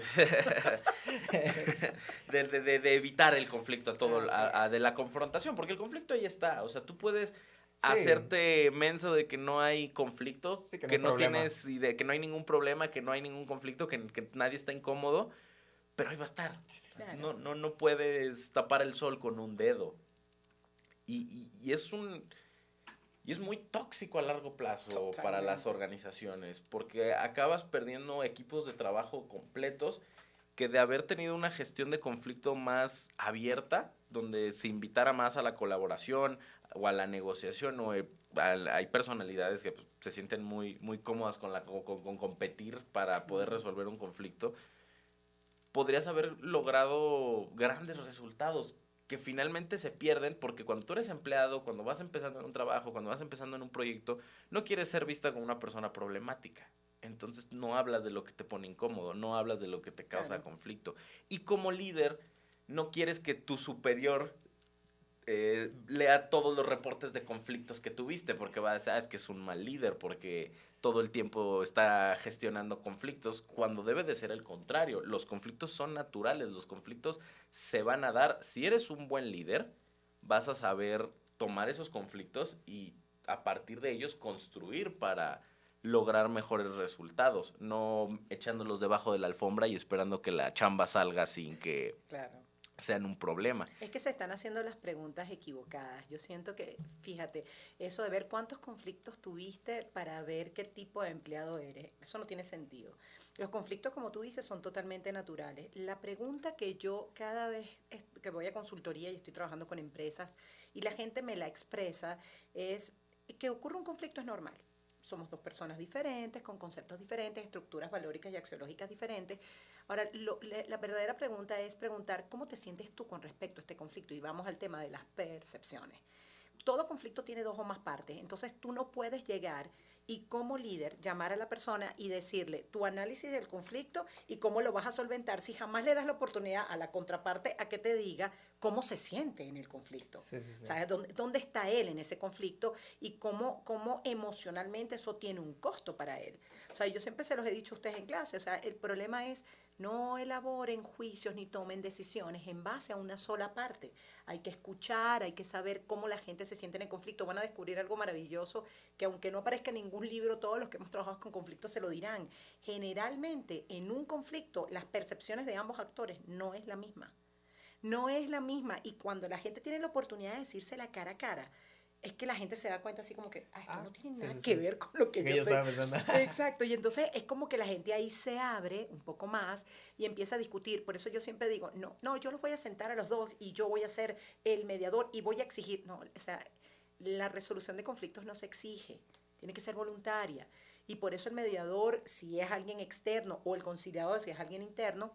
de evitar el conflicto a todo, Así de es. la confrontación, porque el conflicto ahí está, o sea, tú puedes Sí. hacerte menso de que no hay conflicto, Sí, que no que hay no problema. tienes, y de que no hay ningún problema, que no hay ningún conflicto, que nadie está incómodo, pero ahí va a estar. Claro. No puedes tapar el sol con un dedo. Y es muy tóxico a largo plazo para las Totalmente. organizaciones, porque acabas perdiendo equipos de trabajo completos que de haber tenido una gestión de conflicto más abierta, donde se invitara más a la colaboración o a la negociación, hay personalidades que pues, se sienten muy cómodas con competir para poder resolver un conflicto, podrías haber logrado grandes resultados que finalmente se pierden porque cuando tú eres empleado, cuando vas empezando en un trabajo, cuando vas empezando en un proyecto, no quieres ser vista como una persona problemática. Entonces no hablas de lo que te pone incómodo, no hablas de lo que te causa Claro. conflicto. Y como líder, no quieres que tu superior lea todos los reportes de conflictos que tuviste, porque va a decir, es que es un mal líder, porque todo el tiempo está gestionando conflictos, cuando debe de ser el contrario. Los conflictos son naturales, los conflictos se van a dar. Si eres un buen líder, vas a saber tomar esos conflictos y a partir de ellos construir para lograr mejores resultados, no echándolos debajo de la alfombra y esperando que la chamba salga sin que Claro. sean un problema. Es que se están haciendo las preguntas equivocadas. Yo siento que, fíjate, eso de ver cuántos conflictos tuviste para ver qué tipo de empleado eres, eso no tiene sentido. Los conflictos, como tú dices, son totalmente naturales. La pregunta que yo cada vez que voy a consultoría y estoy trabajando con empresas y la gente me la expresa es que ocurre un conflicto es normal. Somos dos personas diferentes, con conceptos diferentes, estructuras valóricas y axiológicas diferentes. Ahora, la verdadera pregunta es preguntar cómo te sientes tú con respecto a este conflicto. Y vamos al tema de las percepciones. Todo conflicto tiene dos o más partes, entonces tú no puedes llegar y como líder llamar a la persona y decirle tu análisis del conflicto y cómo lo vas a solventar si jamás le das la oportunidad a la contraparte a que te diga cómo se siente en el conflicto. Sí, sí, sí. ¿Sabes? ¿Dónde está él en ese conflicto y cómo emocionalmente eso tiene un costo para él? O sea, yo siempre se los he dicho a ustedes en clase, o sea, el problema es no elaboren juicios ni tomen decisiones en base a una sola parte. Hay que escuchar, hay que saber cómo la gente se siente en el conflicto. Van a descubrir algo maravilloso que aunque no aparezca en ningún libro, todos los que hemos trabajado con conflictos se lo dirán. Generalmente en un conflicto las percepciones de ambos actores no es la misma. No es la misma y cuando la gente tiene la oportunidad de decírsela cara a cara, es que la gente se da cuenta así como que, esto no tiene nada que ver con lo que Que yo yo estoy. estaba pensando. Exacto, y entonces es como que la gente ahí se abre un poco más y empieza a discutir. Por eso yo siempre digo, no, yo los voy a sentar a los dos y yo voy a ser el mediador y voy a exigir. No, o sea, la resolución de conflictos no se exige, tiene que ser voluntaria. Y por eso el mediador, si es alguien externo, o el conciliador, si es alguien interno,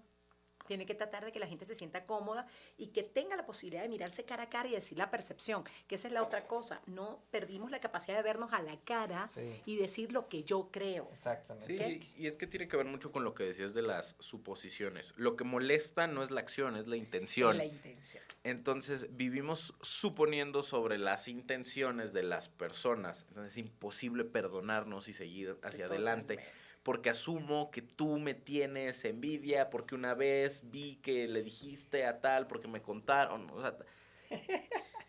tiene que tratar de que la gente se sienta cómoda y que tenga la posibilidad de mirarse cara a cara y decir la percepción, que esa es la otra cosa. No perdimos la capacidad de vernos a la cara Sí. y decir lo que yo creo. Exactamente. Sí, y es que tiene que ver mucho con lo que decías de las suposiciones. Lo que molesta no es la acción, es la intención. Es la intención. Entonces, vivimos suponiendo sobre las intenciones de las personas. Entonces, es imposible perdonarnos y seguir hacia adelante. Totalmente. Porque asumo que tú me tienes envidia, porque una vez vi que le dijiste a tal, porque me contaron. O sea,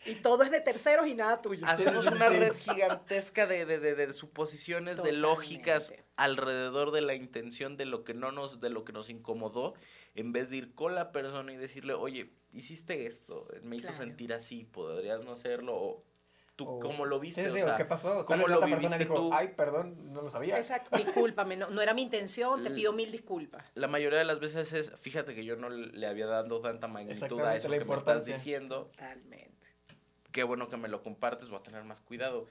Y todo es de terceros y nada tuyo. hacemos sí, una sí. red gigantesca de suposiciones, de lógicas Totalmente. alrededor de la intención de lo que de lo que nos incomodó, en vez de ir con la persona y decirle, oye, hiciste esto, me hizo Claro. sentir así, podrías no hacerlo, o tú O- cómo lo viste, Sí, sí, o sea, ¿o qué pasó? Tal cómo vez la lo otra persona viviste dijo, tú. ay, perdón, no lo sabía. Exacto. Discúlpame, no era mi intención, te pido 1000 disculpas. La mayoría de las veces es, fíjate que yo no le había dado tanta magnitud a Exactamente, eso la que me estás importancia. diciendo, Totalmente. qué bueno que me lo compartes, voy a tener más cuidado.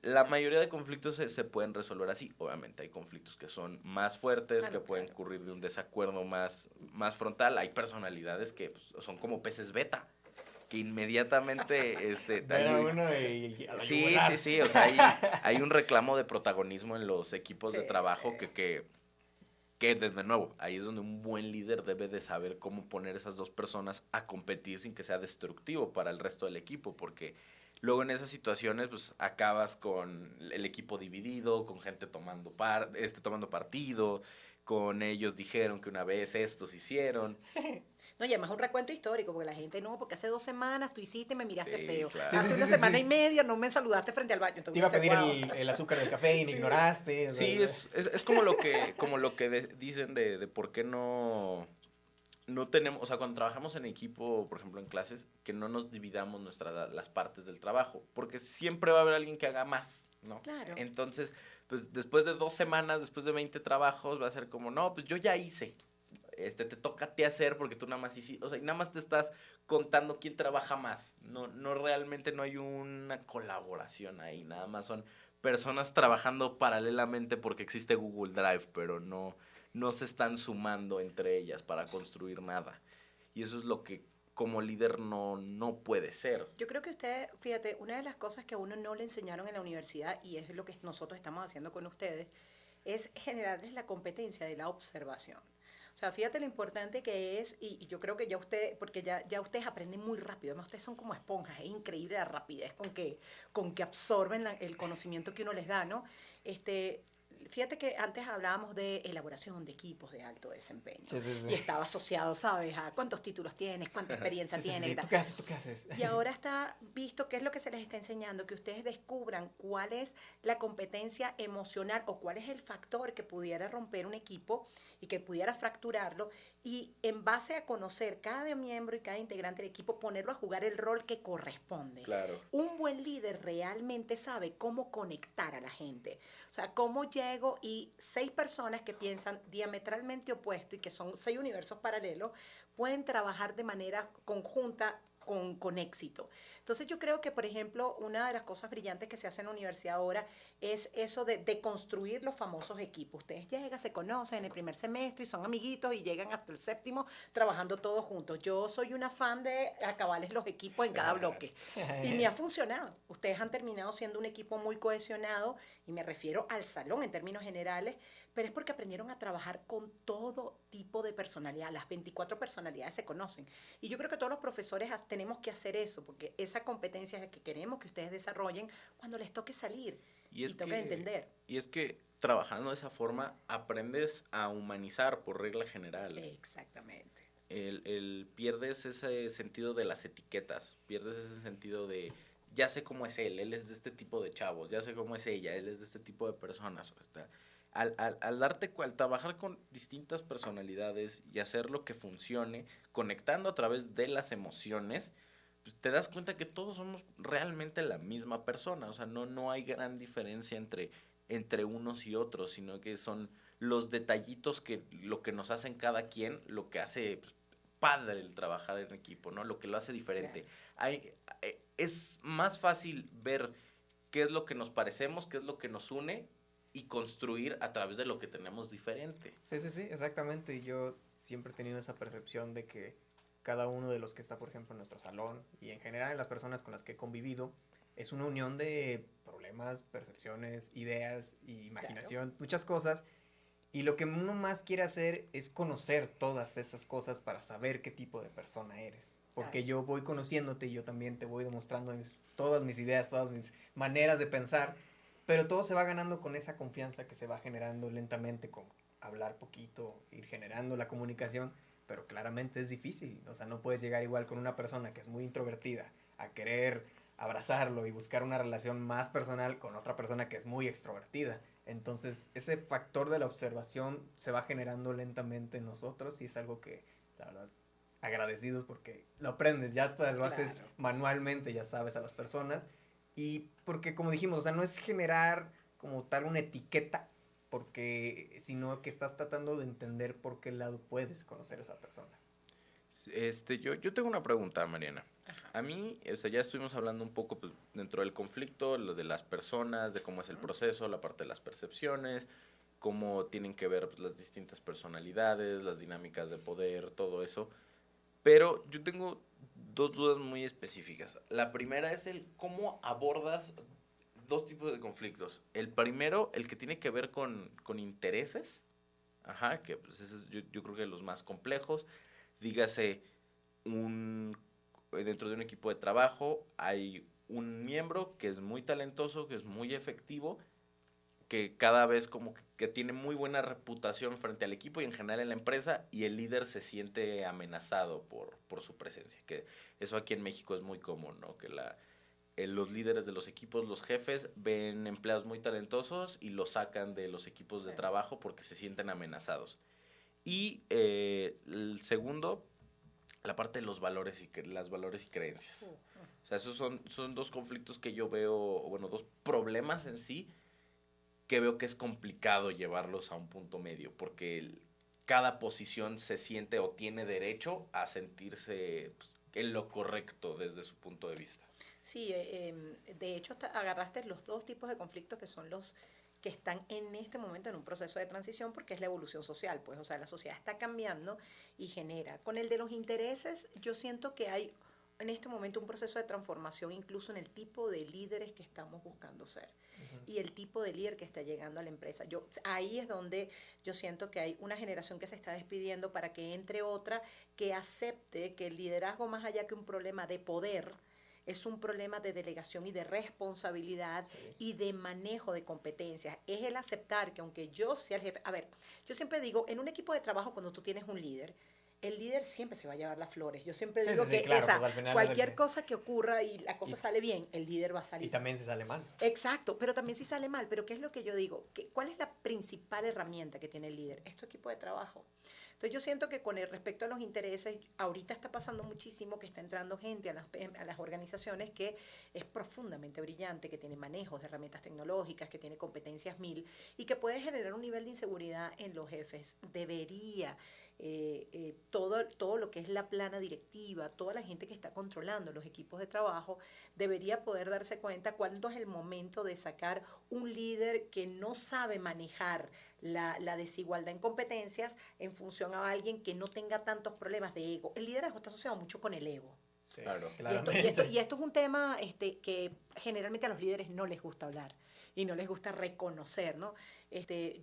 La mayoría de conflictos se pueden resolver así. Obviamente hay conflictos que son más fuertes, Claro, que pueden claro. ocurrir de un desacuerdo más frontal. Hay personalidades que pues, son como peces beta, que inmediatamente... Ver a uno y a la Sí, yugular. sí, sí, o sea, hay un reclamo de protagonismo en los equipos de Sí, trabajo sí. que de nuevo, ahí es donde un buen líder debe de saber cómo poner esas dos personas a competir sin que sea destructivo para el resto del equipo, porque luego en esas situaciones pues acabas con el equipo dividido, con gente tomando partido, con ellos dijeron que una vez estos hicieron. No, y además un recuento histórico, porque la gente no, porque hace 2 semanas tú hiciste y me miraste Sí, feo. claro. Sí, Hace sí, una sí, semana sí. y media no me saludaste frente al baño. Entonces Te iba a uno dice, pedir "Wow". el azúcar del café y me Sí. ignoraste. o sea, Sí, es como lo que dicen de por qué no tenemos, o sea, cuando trabajamos en equipo, por ejemplo, en clases, que no nos dividamos las partes del trabajo, porque siempre va a haber alguien que haga más, ¿no? Claro. Entonces, pues después de 2 semanas, después de 20 trabajos, va a ser como, no, pues yo ya hice. Te toca a ti hacer porque tú nada más hiciste, o sea, y nada más te estás contando quién trabaja más. No realmente no hay una colaboración ahí, nada más son personas trabajando paralelamente porque existe Google Drive, pero no se están sumando entre ellas para construir nada. Y eso es lo que como líder no puede ser. Yo creo que usted, fíjate, una de las cosas que a uno no le enseñaron en la universidad, y es lo que nosotros estamos haciendo con ustedes, es generarles la competencia de la observación. O sea, fíjate lo importante que es, y yo creo que ya usted, porque ya ustedes aprenden muy rápido, además ustedes son como esponjas, es increíble la rapidez con que absorben el conocimiento que uno les da, ¿no? Fíjate que antes hablábamos de elaboración de equipos de alto desempeño. Sí, sí, sí. Y estaba asociado, ¿sabes? A cuántos títulos tienes, cuánta experiencia Sí, sí, tienes. sí. Y tal. ¿Tú qué haces? ¿Tú qué haces? Y ahora está visto qué es lo que se les está enseñando, que ustedes descubran cuál es la competencia emocional o cuál es el factor que pudiera romper un equipo y que pudiera fracturarlo, y en base a conocer cada miembro y cada integrante del equipo, ponerlo a jugar el rol que corresponde. Claro. Un buen líder realmente sabe cómo conectar a la gente. O sea, cómo llego y 6 personas que piensan diametralmente opuesto y que son 6 universos paralelos pueden trabajar de manera conjunta con éxito. Entonces yo creo que, por ejemplo, una de las cosas brillantes que se hace en la universidad ahora es eso de construir los famosos equipos. Ustedes llegan, se conocen en el primer semestre y son amiguitos y llegan hasta el séptimo trabajando todos juntos. Yo soy una fan de acabarles los equipos en cada bloque y me ha funcionado. Ustedes han terminado siendo un equipo muy cohesionado, y me refiero al salón en términos generales, pero es porque aprendieron a trabajar con todo tipo de personalidad. Las 24 personalidades se conocen. Y yo creo que todos los profesores tenemos que hacer eso, porque esa competencia es la que queremos que ustedes desarrollen cuando les toque salir y toque entender. Y es que trabajando de esa forma aprendes a humanizar por regla general. Exactamente. Pierdes ese sentido de las etiquetas, pierdes ese sentido de ya sé cómo es él es de este tipo de chavos, ya sé cómo es ella, él es de este tipo de personas. O sea, al trabajar con distintas personalidades y hacer lo que funcione, conectando a través de las emociones, pues te das cuenta que todos somos realmente la misma persona. O sea, no hay gran diferencia entre unos y otros, sino que son los detallitos que lo que nos hacen cada quien, lo que hace pues, padre el trabajar en equipo, ¿no? Lo que lo hace diferente. Es más fácil ver qué es lo que nos parecemos, qué es lo que nos une, y construir a través de lo que tenemos diferente. Sí, exactamente. Y yo siempre he tenido esa percepción de que cada uno de los que está, por ejemplo, en nuestro salón y en general en las personas con las que he convivido, es una unión de problemas, percepciones, ideas, imaginación, muchas cosas. Y lo que uno más quiere hacer es conocer todas esas cosas para saber qué tipo de persona eres. Porque yo voy conociéndote y yo también te voy demostrando todas mis ideas, todas mis maneras de pensar. Pero todo se va ganando con esa confianza que se va generando lentamente con hablar poquito, ir generando la comunicación. Pero claramente es difícil. O sea, no puedes llegar igual con una persona que es muy introvertida a querer abrazarlo y buscar una relación más personal con otra persona que es muy extrovertida. Entonces, ese factor de la observación se va generando lentamente en nosotros y es algo que, la verdad, agradecidos porque lo aprendes, ya lo haces manualmente, ya sabes a las personas. Y porque, como dijimos, o sea, no es generar como tal una etiqueta, sino que estás tratando de entender por qué lado puedes conocer a esa persona. Yo tengo una pregunta, Mariana. A mí, o sea, ya estuvimos hablando un poco pues, dentro del conflicto, lo de las personas, de cómo es el proceso, la parte de las percepciones, cómo tienen que ver pues, las distintas personalidades, las dinámicas de poder, todo eso. Pero yo tengo dos dudas muy específicas. La primera es el cómo abordas dos tipos de conflictos. El primero, el que tiene que ver con intereses, ajá, que pues, yo creo que los más complejos. Dígase, dentro de un equipo de trabajo hay un miembro que es muy talentoso, que es muy efectivo, que cada vez como que tiene muy buena reputación frente al equipo y en general en la empresa, y el líder se siente amenazado por su presencia. Que eso aquí en México es muy común, ¿no? Que los líderes de los equipos, los jefes, ven empleados muy talentosos y los sacan de los equipos de trabajo porque se sienten amenazados. Y el segundo, la parte de los valores las valores y creencias. O sea, esos son dos conflictos que yo veo, bueno, dos problemas en sí, que veo que es complicado llevarlos a un punto medio, porque cada posición se siente o tiene derecho a sentirse pues, en lo correcto desde su punto de vista. Sí, de hecho agarraste los dos tipos de conflictos que son los que están en este momento en un proceso de transición porque es la evolución social, pues, o sea, la sociedad está cambiando y genera. Con el de los intereses, yo siento que hay en este momento un proceso de transformación incluso en el tipo de líderes que estamos buscando ser y el tipo de líder que está llegando a la empresa. Ahí es donde yo siento que hay una generación que se está despidiendo para que entre otra que acepte que el liderazgo, más allá que un problema de poder, es un problema de delegación y de responsabilidad y de manejo de competencias. Es el aceptar que aunque yo sea el jefe, a ver, yo siempre digo, en un equipo de trabajo cuando tú tienes un líder, el líder siempre se va a llevar las flores. Yo siempre digo que claro, pues al final cualquier cosa que ocurra y la cosa sale bien, el líder va a salir. Y también se sale mal. Exacto, pero también si sale mal. Pero ¿qué es lo que yo digo? ¿Cuál es la principal herramienta que tiene el líder? Es tu equipo de trabajo. Entonces yo siento que con el respecto a los intereses, ahorita está pasando muchísimo que está entrando gente a las organizaciones que es profundamente brillante, que tiene manejos de herramientas tecnológicas, que tiene competencias 1000 y que puede generar un nivel de inseguridad en los jefes. Debería todo lo que es la plana directiva, toda la gente que está controlando los equipos de trabajo, debería poder darse cuenta cuándo es el momento de sacar un líder que no sabe manejar la desigualdad en competencias en función a alguien que no tenga tantos problemas de ego. El liderazgo está asociado mucho con el ego. Sí, claro. Y esto es un tema que generalmente a los líderes no les gusta hablar y no les gusta reconocer, ¿no?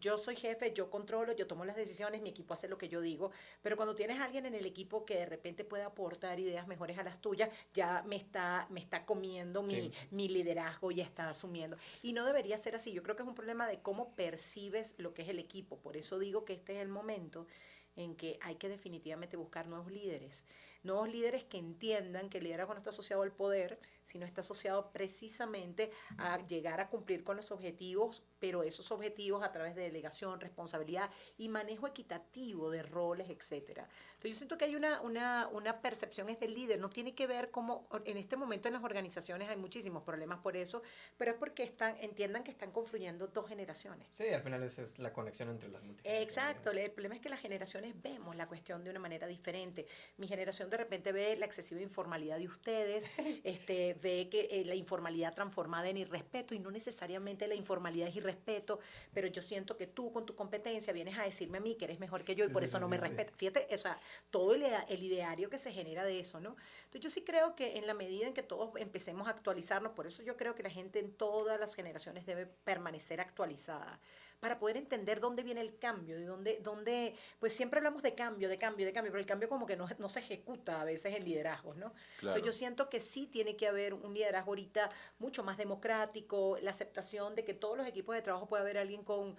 Yo soy jefe, yo controlo, yo tomo las decisiones, mi equipo hace lo que yo digo, pero cuando tienes a alguien en el equipo que de repente puede aportar ideas mejores a las tuyas, ya me está comiendo mi liderazgo y está asumiendo. Y no debería ser así. Yo creo que es un problema de cómo percibes lo que es el equipo. Por eso digo que este es el momento en que hay que definitivamente buscar nuevos líderes que entiendan que el liderazgo no está asociado al poder, sino está asociado precisamente a llegar a cumplir con los objetivos, pero esos objetivos a través de delegación, responsabilidad y manejo equitativo de roles, etcétera. Entonces yo siento que hay una percepción es del líder, no tiene que ver cómo en este momento en las organizaciones hay muchísimos problemas por eso, pero es porque entiendan que están confluyendo dos generaciones. Sí, al final esa es la conexión entre las multigeneraciones. Exacto, el problema es que las generaciones vemos la cuestión de una manera diferente. Mi generación de repente ve la excesiva informalidad de ustedes, ve que la informalidad transformada en irrespeto, y no necesariamente la informalidad es irrespeto, pero yo siento que tú con tu competencia vienes a decirme a mí que eres mejor que yo y por eso no me respetas. Fíjate, o sea, todo el ideario que se genera de eso, ¿no? Entonces yo sí creo que en la medida en que todos empecemos a actualizarnos, por eso yo creo que la gente en todas las generaciones debe permanecer actualizada, para poder entender dónde viene el cambio, de dónde, pues siempre hablamos de cambio, pero el cambio como que no se ejecuta a veces en liderazgos, ¿no? Claro. Entonces yo siento que sí tiene que haber un liderazgo ahorita mucho más democrático, la aceptación de que todos los equipos de trabajo puede haber alguien con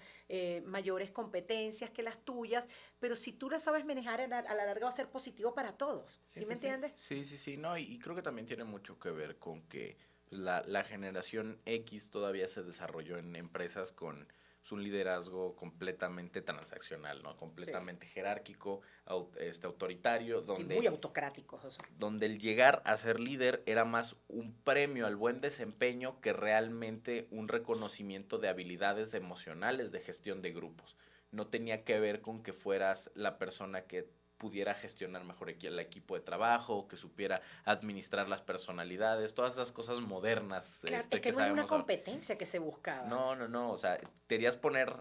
mayores competencias que las tuyas, pero si tú las sabes manejar, a la larga va a ser positivo para todos, ¿sí me entiendes? Sí, no, y creo que también tiene mucho que ver con que pues, la generación X todavía se desarrolló en empresas con un liderazgo completamente transaccional, ¿no? Completamente jerárquico, autoritario, Y muy autocráticos, o sea. donde el llegar a ser líder era más un premio al buen desempeño que realmente un reconocimiento de habilidades emocionales de gestión de grupos. No tenía que ver con que fueras la persona que pudiera gestionar mejor el equipo de trabajo, que supiera administrar las personalidades, todas esas cosas modernas. Claro, es que no era una competencia que se buscaba. No, o sea, querías poner,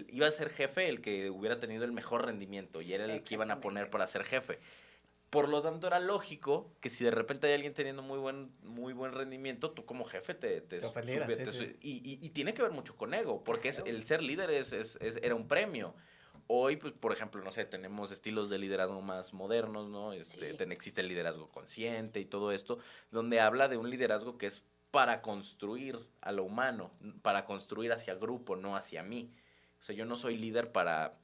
iba a ser jefe el que hubiera tenido el mejor rendimiento y era el que iban a poner para ser jefe. Por lo tanto, era lógico que si de repente hay alguien teniendo muy buen rendimiento, tú como jefe te ofendieras, y tiene que ver mucho con ego, porque Claro. el ser líder era un premio. Hoy, pues, por ejemplo, no sé, tenemos estilos de liderazgo más modernos, ¿no? Existe el liderazgo consciente y todo esto, donde habla de un liderazgo que es para construir a lo humano, para construir hacia grupo, no hacia mí. O sea, yo no soy líder para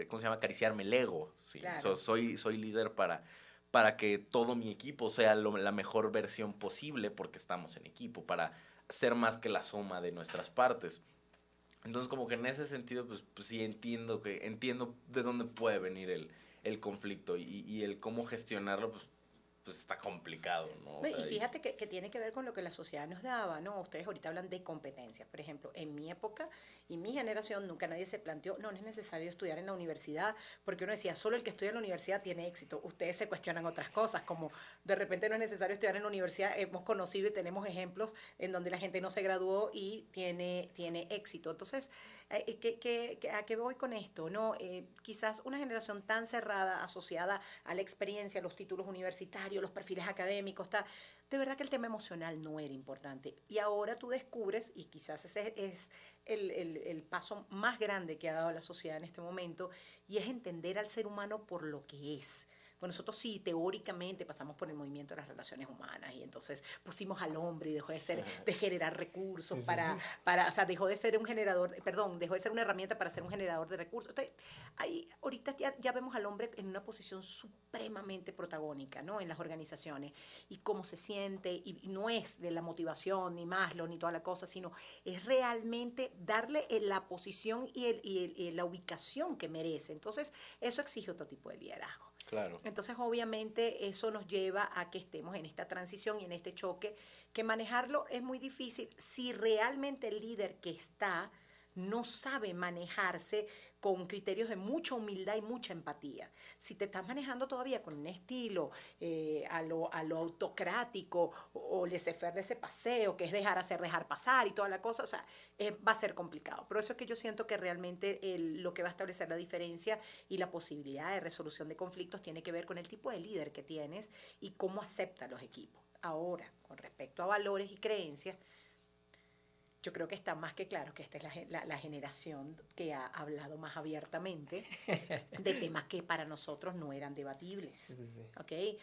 ¿cómo se llama? Acariciarme el ego. ¿Sí? Claro. Soy líder para que todo mi equipo sea la mejor versión posible, porque estamos en equipo, para ser más que la suma de nuestras partes. Entonces, como que en ese sentido, pues sí entiendo de dónde puede venir el conflicto y el cómo gestionarlo, pues está complicado, ¿no? O sea, Y fíjate que tiene que ver con lo que la sociedad nos daba, ¿no? Ustedes ahorita hablan de competencias. Por ejemplo, en mi época y mi generación nunca nadie se planteó, no es necesario estudiar en la universidad, porque uno decía, solo el que estudia en la universidad tiene éxito. Ustedes se cuestionan otras cosas, como de repente no es necesario estudiar en la universidad. Hemos conocido y tenemos ejemplos en donde la gente no se graduó y tiene éxito. Entonces, ¿a qué voy con esto? ¿No? Quizás una generación tan cerrada, asociada a la experiencia, a los títulos universitarios, los perfiles académicos, de verdad que el tema emocional no era importante. Y ahora tú descubres, y quizás ese es el paso más grande que ha dado la sociedad en este momento, y es entender al ser humano por lo que es. Pues nosotros sí, teóricamente pasamos por el movimiento de las relaciones humanas y entonces pusimos al hombre y dejó de generar recursos o sea, dejó de ser dejó de ser una herramienta para ser un generador de recursos. Entonces, ahorita ya vemos al hombre en una posición supremamente protagónica, ¿no? En las organizaciones y cómo se siente, y no es de la motivación, ni Maslow, ni toda la cosa, sino es realmente darle la posición y la ubicación que merece. Entonces, eso exige otro tipo de liderazgo. claro. Entonces, obviamente, eso nos lleva a que estemos en esta transición y en este choque, que manejarlo es muy difícil si realmente el líder que está no sabe manejarse con criterios de mucha humildad y mucha empatía. Si te estás manejando todavía con un estilo a lo autocrático o laissez-faire de ese paseo, que es dejar hacer, dejar pasar y toda la cosa, o sea, va a ser complicado. Por eso es que yo siento que realmente lo que va a establecer la diferencia y la posibilidad de resolución de conflictos tiene que ver con el tipo de líder que tienes y cómo acepta los equipos. Ahora, con respecto a valores y creencias, yo creo que está más que claro que esta es la generación que ha hablado más abiertamente de temas que para nosotros no eran debatibles. Sí. ¿Okay?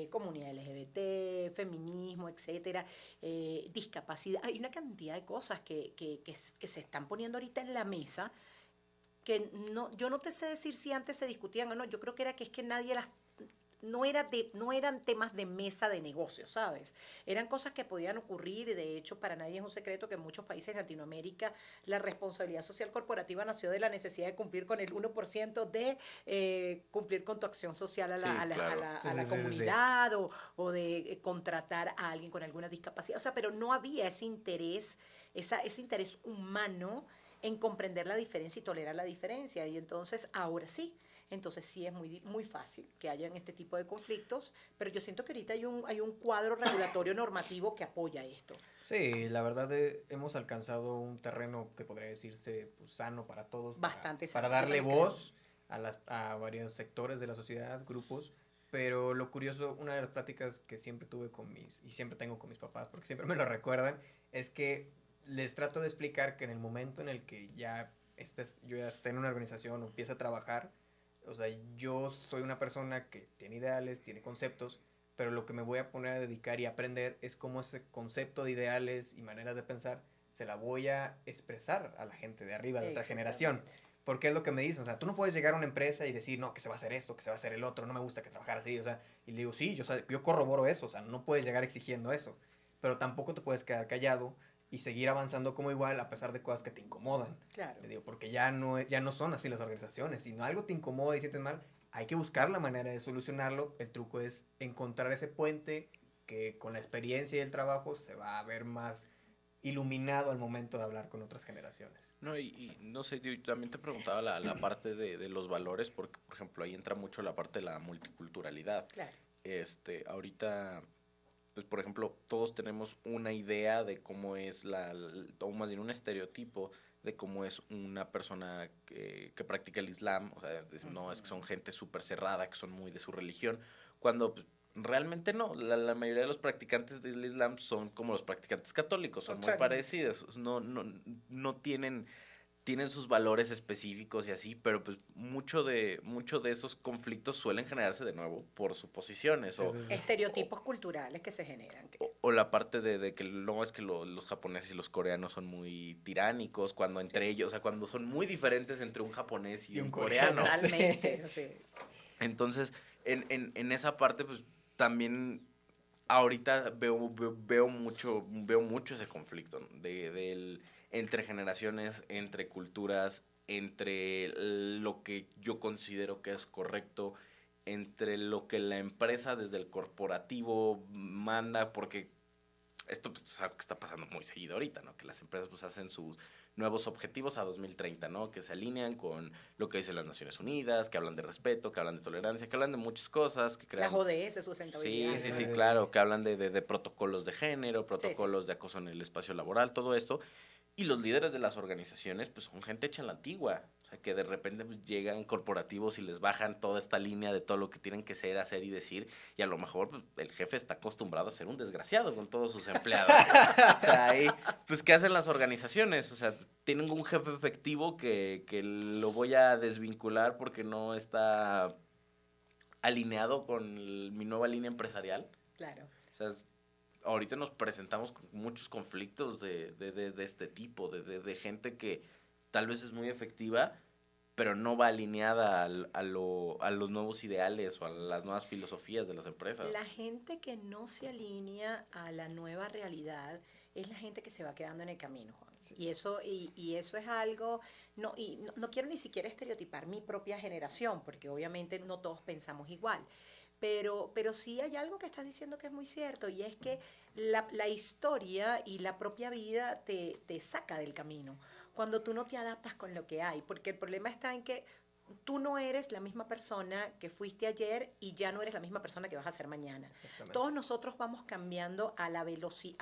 Comunidad LGBT, feminismo, etcétera, discapacidad. Hay una cantidad de cosas que se están poniendo ahorita en la mesa que yo no te sé decir si antes se discutían o no. Yo creo que es que nadie las... No eran temas de mesa de negocios, ¿sabes? Eran cosas que podían ocurrir y de hecho para nadie es un secreto que en muchos países de Latinoamérica la responsabilidad social corporativa nació de la necesidad de cumplir con el 1% de cumplir con tu acción social a la comunidad o de contratar a alguien con alguna discapacidad. O sea, pero no había ese interés humano en comprender la diferencia y tolerar la diferencia. Y entonces ahora sí. Entonces sí es muy fácil que hayan este tipo de conflictos, pero yo siento que ahorita hay un cuadro regulatorio normativo que apoya esto. Sí, la verdad hemos alcanzado un terreno que podría decirse pues, sano para todos, Bastante para sano, darle yo también voz a varios sectores de la sociedad, grupos. Pero lo curioso, una de las pláticas que siempre tuve y siempre tengo con mis papás, porque siempre me lo recuerdan, es que les trato de explicar que en el momento en el que yo ya esté en una organización o empiece a trabajar, o sea, yo soy una persona que tiene ideales, tiene conceptos, pero lo que me voy a poner a dedicar y aprender es cómo ese concepto de ideales y maneras de pensar se la voy a expresar a la gente de arriba, de otra generación. Exactamente. Porque es lo que me dicen, o sea, tú no puedes llegar a una empresa y decir, no, que se va a hacer esto, que se va a hacer el otro, no me gusta que trabajar así, o sea, y le digo, sí, yo corroboro eso, o sea, no puedes llegar exigiendo eso, pero tampoco te puedes quedar callado y seguir avanzando como igual a pesar de cosas que te incomodan. Claro. Le digo, porque ya no son así las organizaciones, si no algo te incomoda y sientes mal, hay que buscar la manera de solucionarlo. El truco es encontrar ese puente que con la experiencia y el trabajo se va a ver más iluminado al momento de hablar con otras generaciones. No, y no sé, yo también te preguntaba la parte de los valores, porque, por ejemplo, ahí entra mucho la parte de la multiculturalidad. Claro. Ahorita, pues, por ejemplo, todos tenemos una idea de cómo es o más bien un estereotipo de cómo es una persona que practica el Islam. O sea, no, es que son gente súper cerrada, que son muy de su religión, cuando pues, realmente no. La mayoría de los practicantes del Islam son como los practicantes católicos, son muy Totalmente. parecidos. No tienen sus valores específicos y así, pero pues mucho de esos conflictos suelen generarse de nuevo por suposiciones Sí, sí, sí. Estereotipos culturales que se generan. o la parte de que no es que los japoneses y los coreanos son muy tiránicos, cuando entre ellos, o sea, cuando son muy diferentes entre un japonés y Sí, un un coreano. coreano. Totalmente. Sí. Entonces, en esa parte, pues también ahorita veo mucho ese conflicto, ¿no? Entre generaciones, entre culturas, entre lo que yo considero que es correcto, entre lo que la empresa desde el corporativo manda, porque esto pues, es algo que está pasando muy seguido ahorita, ¿no? Que las empresas pues hacen sus nuevos objetivos a 2030, ¿no? Que se alinean con lo que dicen las Naciones Unidas, que hablan de respeto, que hablan de tolerancia, que hablan de muchas cosas, que crean... Las ODS, sustentabilidad. Sí, sí, ¿no? sí, Sí, claro, que hablan de protocolos de género, Sí, sí. protocolos de acoso en el espacio laboral, todo esto. Y los líderes de las organizaciones, pues son gente hecha en la antigua. O sea, que de repente pues, llegan corporativos y les bajan toda esta línea de todo lo que tienen que ser, hacer y decir. Y a lo mejor pues, el jefe está acostumbrado a ser un desgraciado con todos sus empleados. O sea, ahí, pues, ¿qué hacen las organizaciones? O sea, tienen un jefe efectivo que lo voy a desvincular porque no está alineado con mi nueva línea empresarial. Claro. O sea, ahorita nos presentamos con muchos conflictos de este tipo, de gente que tal vez es muy efectiva, pero no va alineada a los nuevos ideales o a las nuevas filosofías de las empresas. La gente que no se alinea a la nueva realidad es la gente que se va quedando en el camino, Juan. Sí. Y eso es algo, no quiero ni siquiera estereotipar mi propia generación, porque obviamente no todos pensamos igual. Pero sí hay algo que estás diciendo que es muy cierto, y es que la historia y la propia vida te saca del camino cuando tú no te adaptas con lo que hay, porque el problema está en que tú no eres la misma persona que fuiste ayer y ya no eres la misma persona que vas a ser mañana. Exactamente. Todos nosotros vamos cambiando a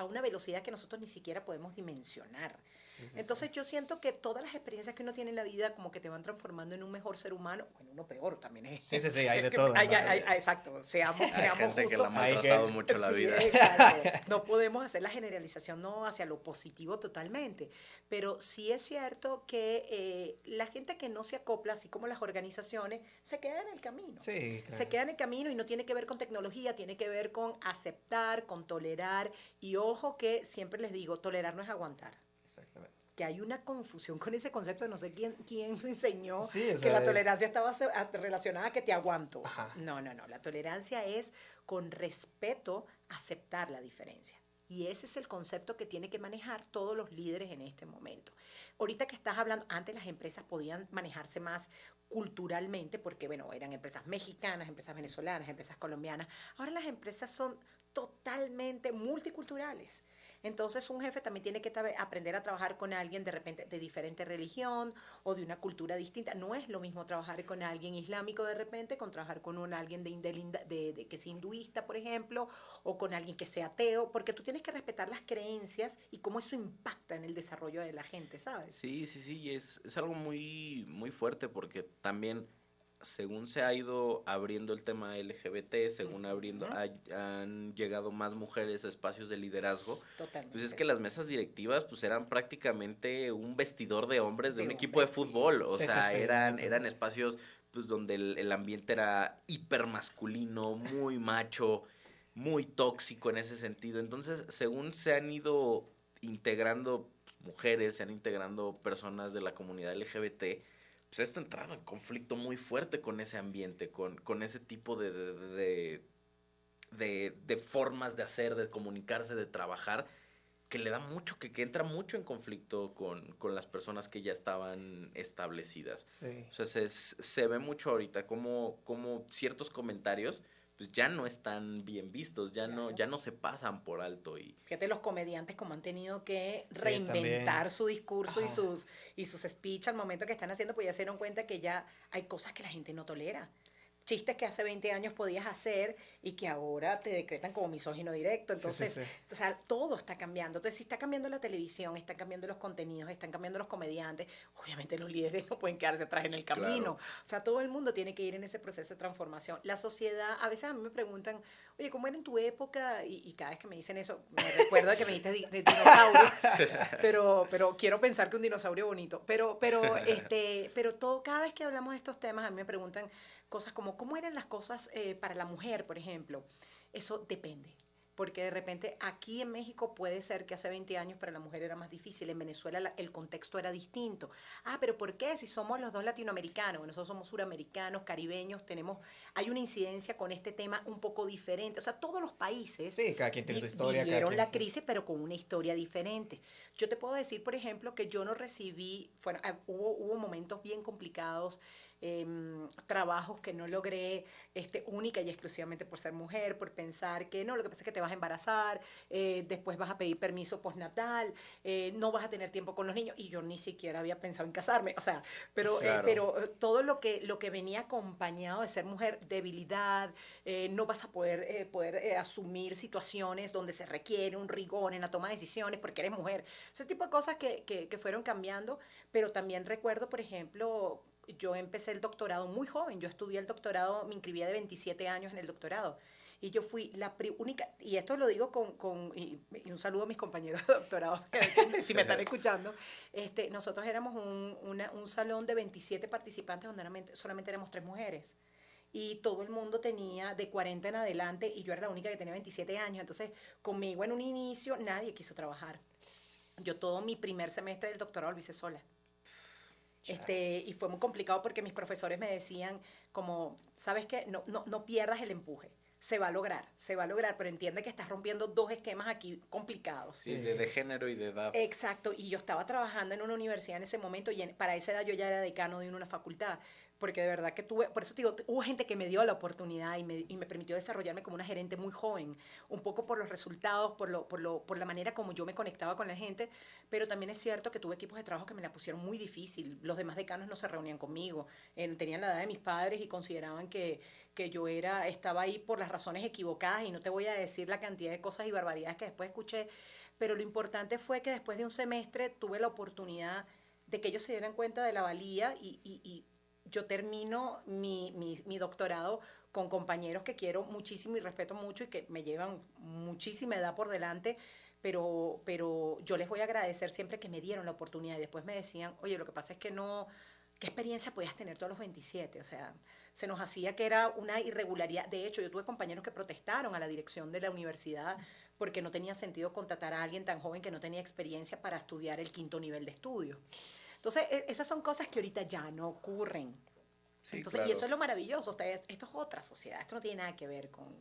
una velocidad que nosotros ni siquiera podemos dimensionar. Sí, sí, Entonces sí. yo siento que todas las experiencias que uno tiene en la vida como que te van transformando en un mejor ser humano, o en uno peor también es. Sí, hay de todo. Exacto, seamos Hay gente que la ha justos. maltratado mucho la Sí, vida. exacto. No podemos hacer la generalización no hacia lo positivo totalmente, pero sí es cierto que la gente que no se acopla, así como las organizaciones, se queda en el camino. Sí, claro. Se queda en el camino y no tiene que ver con tecnología, tiene que ver con aceptar, con tolerar. Y ojo que siempre les digo, tolerar no es aguantar. Exactamente. Que hay una confusión con ese concepto, no sé quién enseñó Sí, o que sea, la tolerancia estaba relacionada a que te aguanto. Ajá. No, la tolerancia es con respeto aceptar la diferencia. Y ese es el concepto que tiene que manejar todos los líderes en este momento. Ahorita que estás hablando, antes las empresas podían manejarse más culturalmente porque, bueno, eran empresas mexicanas, empresas venezolanas, empresas colombianas. Ahora las empresas son totalmente multiculturales. Entonces un jefe también tiene que aprender a trabajar con alguien de repente de diferente religión o de una cultura distinta. No es lo mismo trabajar con alguien islámico de repente con trabajar con alguien que sea hinduista, por ejemplo, o con alguien que sea ateo, porque tú tienes que respetar las creencias y cómo eso impacta en el desarrollo de la gente, ¿sabes? Sí, sí, sí, y es algo muy, muy fuerte porque también según se ha ido abriendo el tema LGBT, según Ujú. han llegado más mujeres a espacios de liderazgo, pues es Totalmente. que las mesas directivas pues eran prácticamente un vestidor de hombres de De un equipo de hombres, sí. fútbol, o Sí, sí, sea, sí, la neta eran es. espacios pues donde el ambiente era hiper masculino, muy macho, muy tóxico en ese sentido. Entonces, según se han ido integrando pues, mujeres, se han integrando personas de la comunidad LGBT, pues esto ha entrado en conflicto muy fuerte con ese ambiente, con ese tipo de formas de hacer, de comunicarse, de trabajar, que le da mucho, que entra mucho en conflicto con las personas que ya estaban establecidas. Sí. O sea, se ve mucho ahorita como ciertos comentarios pues ya no están bien vistos, Claro. ya no se pasan por alto y Fíjate los comediantes como han tenido que Sí, también. reinventar su discurso Ajá. y sus speech al momento que están haciendo, pues ya se dieron cuenta que ya hay cosas que la gente no tolera. Chistes que hace 20 años podías hacer y que ahora te decretan como misógino directo. Sí, sí, Entonces, sí. o sea, todo está cambiando. Entonces, si está cambiando la televisión, están cambiando los contenidos, están cambiando los comediantes, obviamente los líderes no pueden quedarse atrás en el camino. claro. O sea, todo el mundo tiene que ir en ese proceso de transformación. La sociedad, a veces a mí me preguntan, oye, ¿cómo era en tu época? Y cada vez que me dicen eso, me recuerdo de que me dijiste de dinosaurio, pero quiero pensar que un dinosaurio bonito. Pero todo, cada vez que hablamos de estos temas, a mí me preguntan cosas como, ¿cómo eran las cosas para la mujer, por ejemplo? Eso depende. Porque de repente aquí en México puede ser que hace 20 años para la mujer era más difícil, en Venezuela el contexto era distinto. Ah, pero ¿por qué? Si somos los dos latinoamericanos, nosotros somos suramericanos, caribeños, hay una incidencia con este tema un poco diferente. O sea, todos los países Sí, cada quien tiene su historia, cada vivieron quien la sí. crisis, pero con una historia diferente. Yo te puedo decir, por ejemplo, que yo no recibí, hubo momentos bien complicados, trabajos que no logré única y exclusivamente por ser mujer, por pensar que no, lo que pasa es que te vas a embarazar, después vas a pedir permiso postnatal, no vas a tener tiempo con los niños, y yo ni siquiera había pensado en casarme, o sea, Claro. todo lo que venía acompañado de ser mujer, debilidad, no vas a poder asumir situaciones donde se requiere un rigor en la toma de decisiones porque eres mujer, ese tipo de cosas que fueron cambiando, pero también recuerdo, por ejemplo, yo empecé el doctorado muy joven, yo estudié el doctorado, me inscribí de 27 años en el doctorado. Y yo fui la única, y esto lo digo y un saludo a mis compañeros de doctorado, que si me están escuchando, nosotros éramos un salón de 27 participantes donde solamente éramos 3 mujeres. Y todo el mundo tenía de 40 en adelante y yo era la única que tenía 27 años. Entonces, conmigo en un inicio nadie quiso trabajar. Yo todo mi primer semestre del doctorado lo hice sola. Y fue muy complicado porque mis profesores me decían como, ¿sabes qué? No pierdas el empuje. Se va a lograr, pero entiende que estás rompiendo dos esquemas aquí complicados. Sí, Sí, de sí. género y de edad. Exacto, y yo estaba trabajando en una universidad en ese momento y para esa edad yo ya era decano de una facultad, porque de verdad que por eso te digo, hubo gente que me dio la oportunidad y me permitió desarrollarme como una gerente muy joven, un poco por los resultados, por la manera como yo me conectaba con la gente, pero también es cierto que tuve equipos de trabajo que me la pusieron muy difícil, los demás decanos no se reunían conmigo, tenían la edad de mis padres y consideraban que yo estaba ahí por las razones equivocadas y no te voy a decir la cantidad de cosas y barbaridades que después escuché, pero lo importante fue que después de un semestre tuve la oportunidad de que ellos se dieran cuenta de la valía y yo termino mi doctorado con compañeros que quiero muchísimo y respeto mucho y que me llevan muchísima edad por delante, pero yo les voy a agradecer siempre que me dieron la oportunidad y después me decían, oye, lo que pasa es que no, ¿qué experiencia podías tener tú a los 27? O sea, se nos hacía que era una irregularidad. De hecho, yo tuve compañeros que protestaron a la dirección de la universidad porque no tenía sentido contratar a alguien tan joven que no tenía experiencia para estudiar el quinto nivel de estudio. Entonces, esas son cosas que ahorita ya no ocurren. Sí, Entonces, y eso claro. es lo maravilloso. Esto es otra sociedad. Esto no tiene nada que ver con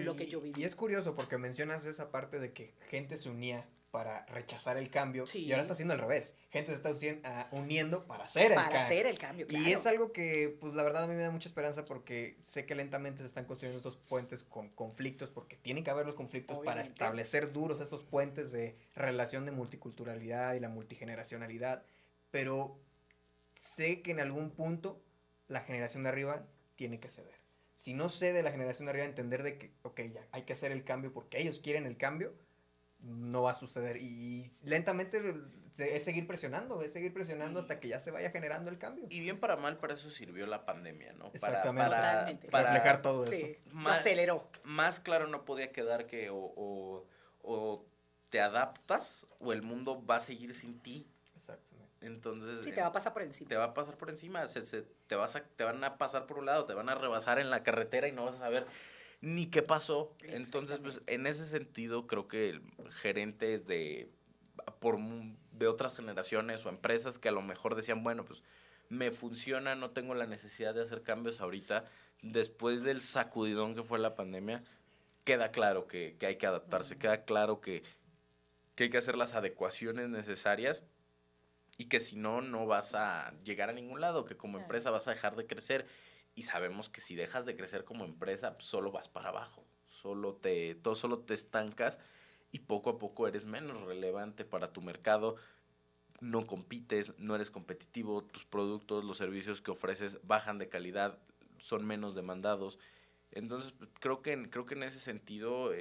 lo que yo Y viví. es curioso porque mencionas esa parte de que gente se unía para rechazar el cambio, Sí. y ahora está haciendo al revés. Gente se está uniendo para hacer el cambio. Para hacer el cambio, claro. Y es algo que, pues la verdad a mí me da mucha esperanza porque sé que lentamente se están construyendo estos puentes con conflictos, porque tienen que haber los conflictos para Obviamente. establecer duros esos puentes de relación de multiculturalidad y la multigeneracionalidad, pero sé que en algún punto la generación de arriba tiene que ceder. Si no cede la generación de arriba a entender de que, ok, ya hay que hacer el cambio porque ellos quieren el cambio, no va a suceder. Y lentamente es seguir presionando hasta que ya se vaya generando el cambio. Y bien para mal, para eso sirvió la pandemia, ¿no? Exactamente. Totalmente. Reflejar todo eso. Sí, lo Más- aceleró. Más claro no podía quedar que o te adaptas o el mundo va a seguir sin ti. Exactamente. Entonces, Sí, te va a pasar por encima. te va a pasar por encima, te van a pasar por un lado, te van a rebasar en la carretera y no vas a saber ni qué pasó. Entonces, pues Exactamente. en ese sentido creo que gerentes de otras generaciones o empresas que a lo mejor decían, bueno, pues me funciona, no tengo la necesidad de hacer cambios ahorita, después del sacudidón que fue la pandemia, queda claro que hay que adaptarse, queda claro que hay que hacer las adecuaciones necesarias y que si no, no vas a llegar a ningún lado, que como Claro. empresa vas a dejar de crecer. Y sabemos que si dejas de crecer como empresa, solo vas para abajo, solo te estancas y poco a poco eres menos relevante para tu mercado, no compites, no eres competitivo, tus productos, los servicios que ofreces bajan de calidad, son menos demandados. Entonces, creo que en ese sentido,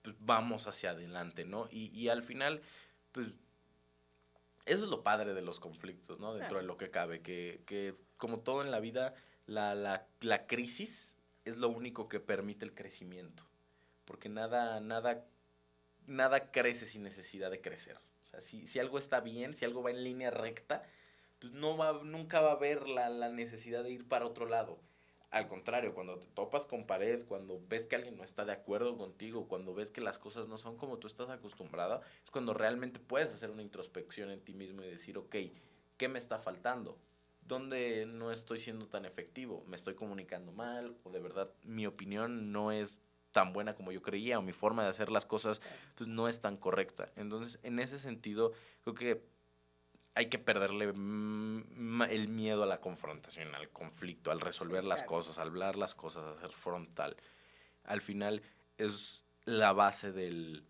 pues vamos hacia adelante, ¿no? Y al final, pues eso es lo padre de los conflictos, ¿no? Dentro Claro. de lo que cabe, que como todo en la vida, la crisis es lo único que permite el crecimiento. Porque nada crece sin necesidad de crecer. O sea, si algo está bien, si algo va en línea recta, pues nunca va a haber la necesidad de ir para otro lado. Al contrario, cuando te topas con pared, cuando ves que alguien no está de acuerdo contigo, cuando ves que las cosas no son como tú estás acostumbrada, es cuando realmente puedes hacer una introspección en ti mismo y decir, ok, ¿qué me está faltando? ¿Dónde no estoy siendo tan efectivo? ¿Me estoy comunicando mal? ¿O de verdad mi opinión no es tan buena como yo creía? ¿O mi forma de hacer las cosas pues no es tan correcta? Entonces, en ese sentido, creo que hay que perderle el miedo a la confrontación, al conflicto, al resolver Sí, las claro. cosas, al hablar las cosas, a ser frontal. Al final es la base del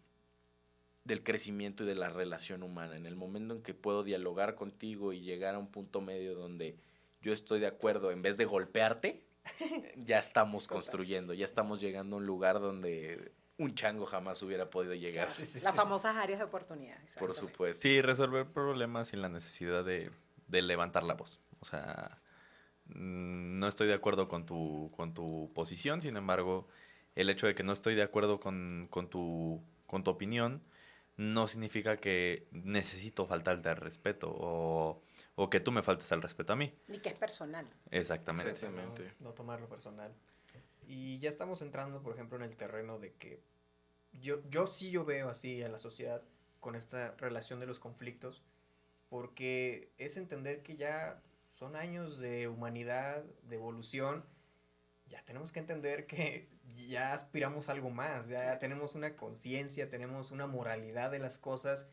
crecimiento y de la relación humana. En el momento en que puedo dialogar contigo y llegar a un punto medio donde yo estoy de acuerdo, en vez de golpearte, ya estamos Total. construyendo, ya estamos llegando a un lugar donde un chango jamás hubiera podido llegar. Las famosas áreas de oportunidad. Por exactamente. supuesto. Sí, resolver problemas sin la necesidad de levantar la voz. O sea, no estoy de acuerdo con tu posición, sin embargo, el hecho de que no estoy de acuerdo con tu opinión no significa que necesito faltarte al respeto o que tú me faltes al respeto a mí. Ni que es personal. Exactamente. Sí. Exactamente. No tomarlo personal. Y ya estamos entrando, por ejemplo, en el terreno de que yo veo así a la sociedad con esta relación de los conflictos, porque es entender que ya son años de humanidad, de evolución. Ya tenemos que entender que ya aspiramos a algo más, ya tenemos una conciencia, tenemos una moralidad de las cosas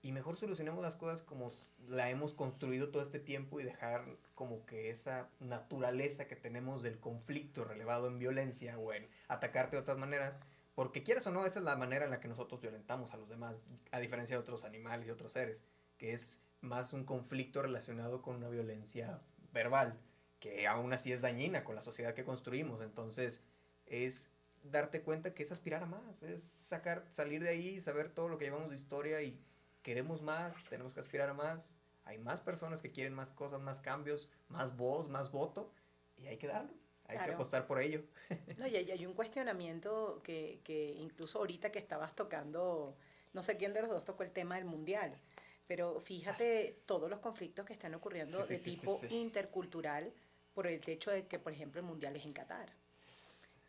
y mejor solucionemos las cosas como la hemos construido todo este tiempo y dejar como que esa naturaleza que tenemos del conflicto relevado en violencia o en atacarte de otras maneras, porque quieras o no, esa es la manera en la que nosotros violentamos a los demás, a diferencia de otros animales y otros seres, que es más un conflicto relacionado con una violencia verbal que aún así es dañina con la sociedad que construimos. Entonces es darte cuenta que es aspirar a más, es salir de ahí, saber todo lo que llevamos de historia y queremos más, tenemos que aspirar a más. Hay más personas que quieren más cosas, más cambios, más voz, más voto y hay que darlo, hay que Claro. apostar por ello. No, y hay un cuestionamiento que incluso ahorita que estabas tocando, no sé quién de los dos tocó el tema del mundial, pero fíjate todos los conflictos que están ocurriendo Sí, de sí, sí, tipo sí. intercultural por el hecho de que, por ejemplo, el mundial es en Qatar.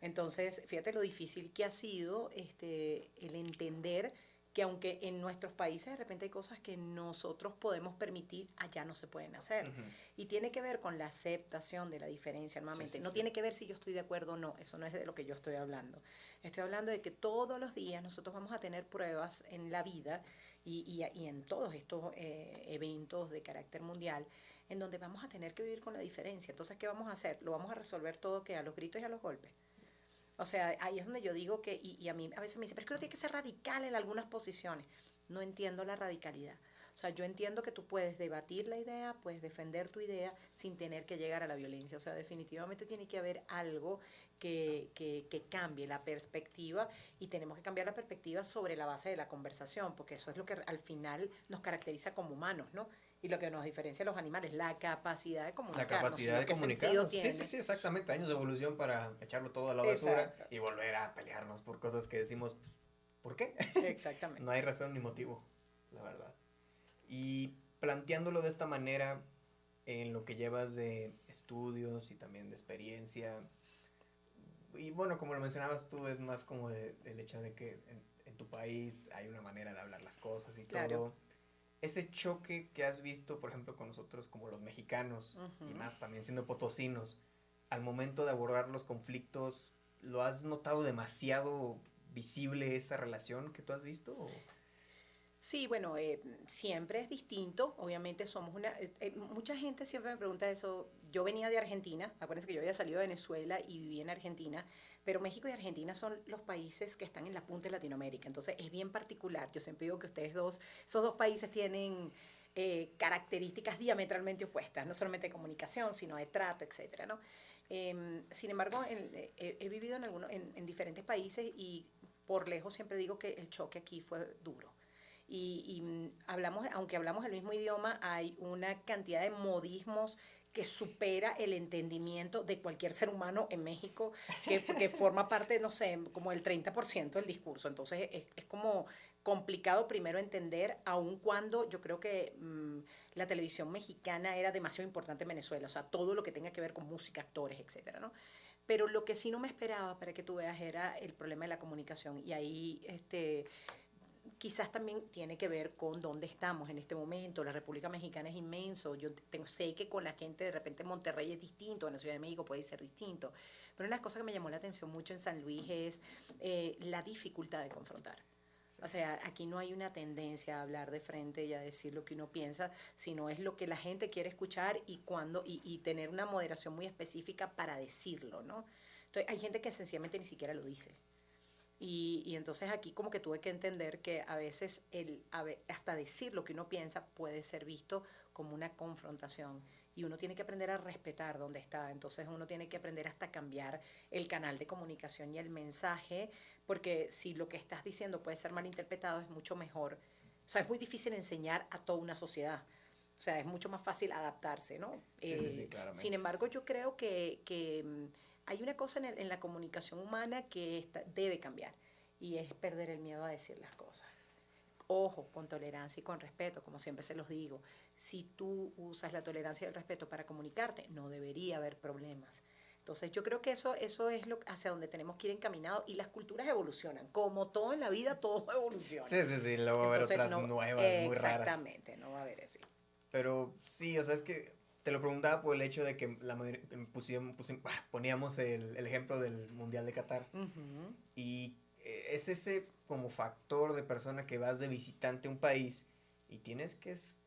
Entonces, fíjate lo difícil que ha sido el entender que aunque en nuestros países de repente hay cosas que nosotros podemos permitir, allá no se pueden hacer. Ujú. Y tiene que ver con la aceptación de la diferencia, nuevamente. Sí, No sí. tiene que ver si yo estoy de acuerdo o no, eso no es de lo que yo estoy hablando. Estoy hablando de que todos los días nosotros vamos a tener pruebas en la vida y en todos estos eventos de carácter mundial, en donde vamos a tener que vivir con la diferencia. Entonces, ¿qué vamos a hacer? ¿Lo vamos a resolver todo que a los gritos y a los golpes? O sea, ahí es donde yo digo que, y a mí a veces me dicen, pero es que uno tiene que ser radical en algunas posiciones. No entiendo la radicalidad. O sea, yo entiendo que tú puedes debatir la idea, puedes defender tu idea sin tener que llegar a la violencia. O sea, definitivamente tiene que haber algo que cambie la perspectiva, y tenemos que cambiar la perspectiva sobre la base de la conversación, porque eso es lo que al final nos caracteriza como humanos, ¿no? Y lo que nos diferencia de los animales, la capacidad de comunicarnos. La capacidad de ¿Qué sentido comunicarnos. tiene? Sí, exactamente. Años de evolución para echarlo todo a la basura Exacto. y volver a pelearnos por cosas que decimos, pues, ¿por qué? Exactamente. No hay razón ni motivo, la verdad. Y planteándolo de esta manera, en lo que llevas de estudios y también de experiencia, y bueno, como lo mencionabas tú, es más como del hecho de que en tu país hay una manera de hablar las cosas y Claro. todo. Ese choque que has visto, por ejemplo, con nosotros como los mexicanos, y más también siendo potosinos, al momento de abordar los conflictos, ¿lo has notado demasiado visible esa relación que tú has visto? ¿O? Sí, bueno, siempre es distinto. Obviamente somos mucha gente siempre me pregunta eso. Yo venía de Argentina, acuérdense que yo había salido de Venezuela y viví en Argentina, pero México y Argentina son los países que están en la punta de Latinoamérica, entonces es bien particular. Yo siempre digo que esos dos países tienen características diametralmente opuestas, no solamente de comunicación, sino de trato, etcétera, ¿no? Sin embargo, he vivido en diferentes países, y por lejos siempre digo que el choque aquí fue duro. Aunque hablamos el mismo idioma, hay una cantidad de modismos que supera el entendimiento de cualquier ser humano en México, que forma parte, no sé, como el 30% del discurso. Entonces es como complicado primero entender, aun cuando yo creo que la televisión mexicana era demasiado importante en Venezuela, o sea, todo lo que tenga que ver con música, actores, etcétera, ¿no? Pero lo que sí no me esperaba, para que tú veas, era el problema de la comunicación, y ahí quizás también tiene que ver con dónde estamos en este momento. La República Mexicana es inmenso. Sé que con la gente de repente en Monterrey es distinto, en la Ciudad de México puede ser distinto. Pero una de las cosas que me llamó la atención mucho en San Luis es la dificultad de confrontar. O sea, aquí no hay una tendencia a hablar de frente y a decir lo que uno piensa, sino es lo que la gente quiere escuchar, y tener una moderación muy específica para decirlo, ¿no? Entonces, hay gente que sencillamente ni siquiera lo dice. Y entonces aquí como que tuve que entender que a veces hasta decir lo que uno piensa puede ser visto como una confrontación, y uno tiene que aprender a respetar dónde está. Entonces uno tiene que aprender hasta cambiar el canal de comunicación y el mensaje, porque si lo que estás diciendo puede ser malinterpretado, es mucho mejor. O sea, es muy difícil enseñar a toda una sociedad. O sea, es mucho más fácil adaptarse, ¿no? Sí, claramente. Sin embargo, yo creo que hay una cosa en la comunicación humana que debe cambiar, y es perder el miedo a decir las cosas. Ojo, con tolerancia y con respeto, como siempre se los digo. Si tú usas la tolerancia y el respeto para comunicarte, no debería haber problemas. Entonces yo creo que eso es hacia donde tenemos que ir encaminados, y las culturas evolucionan. Como todo en la vida, todo evoluciona. Sí, luego va a haber Entonces, otras nuevas, muy raras. Exactamente, no va a haber así. Pero sí, o sea, es que te lo preguntaba por el hecho de que poníamos el ejemplo del Mundial de Qatar. Uh-huh. Y es ese como factor de persona que vas de visitante a un país y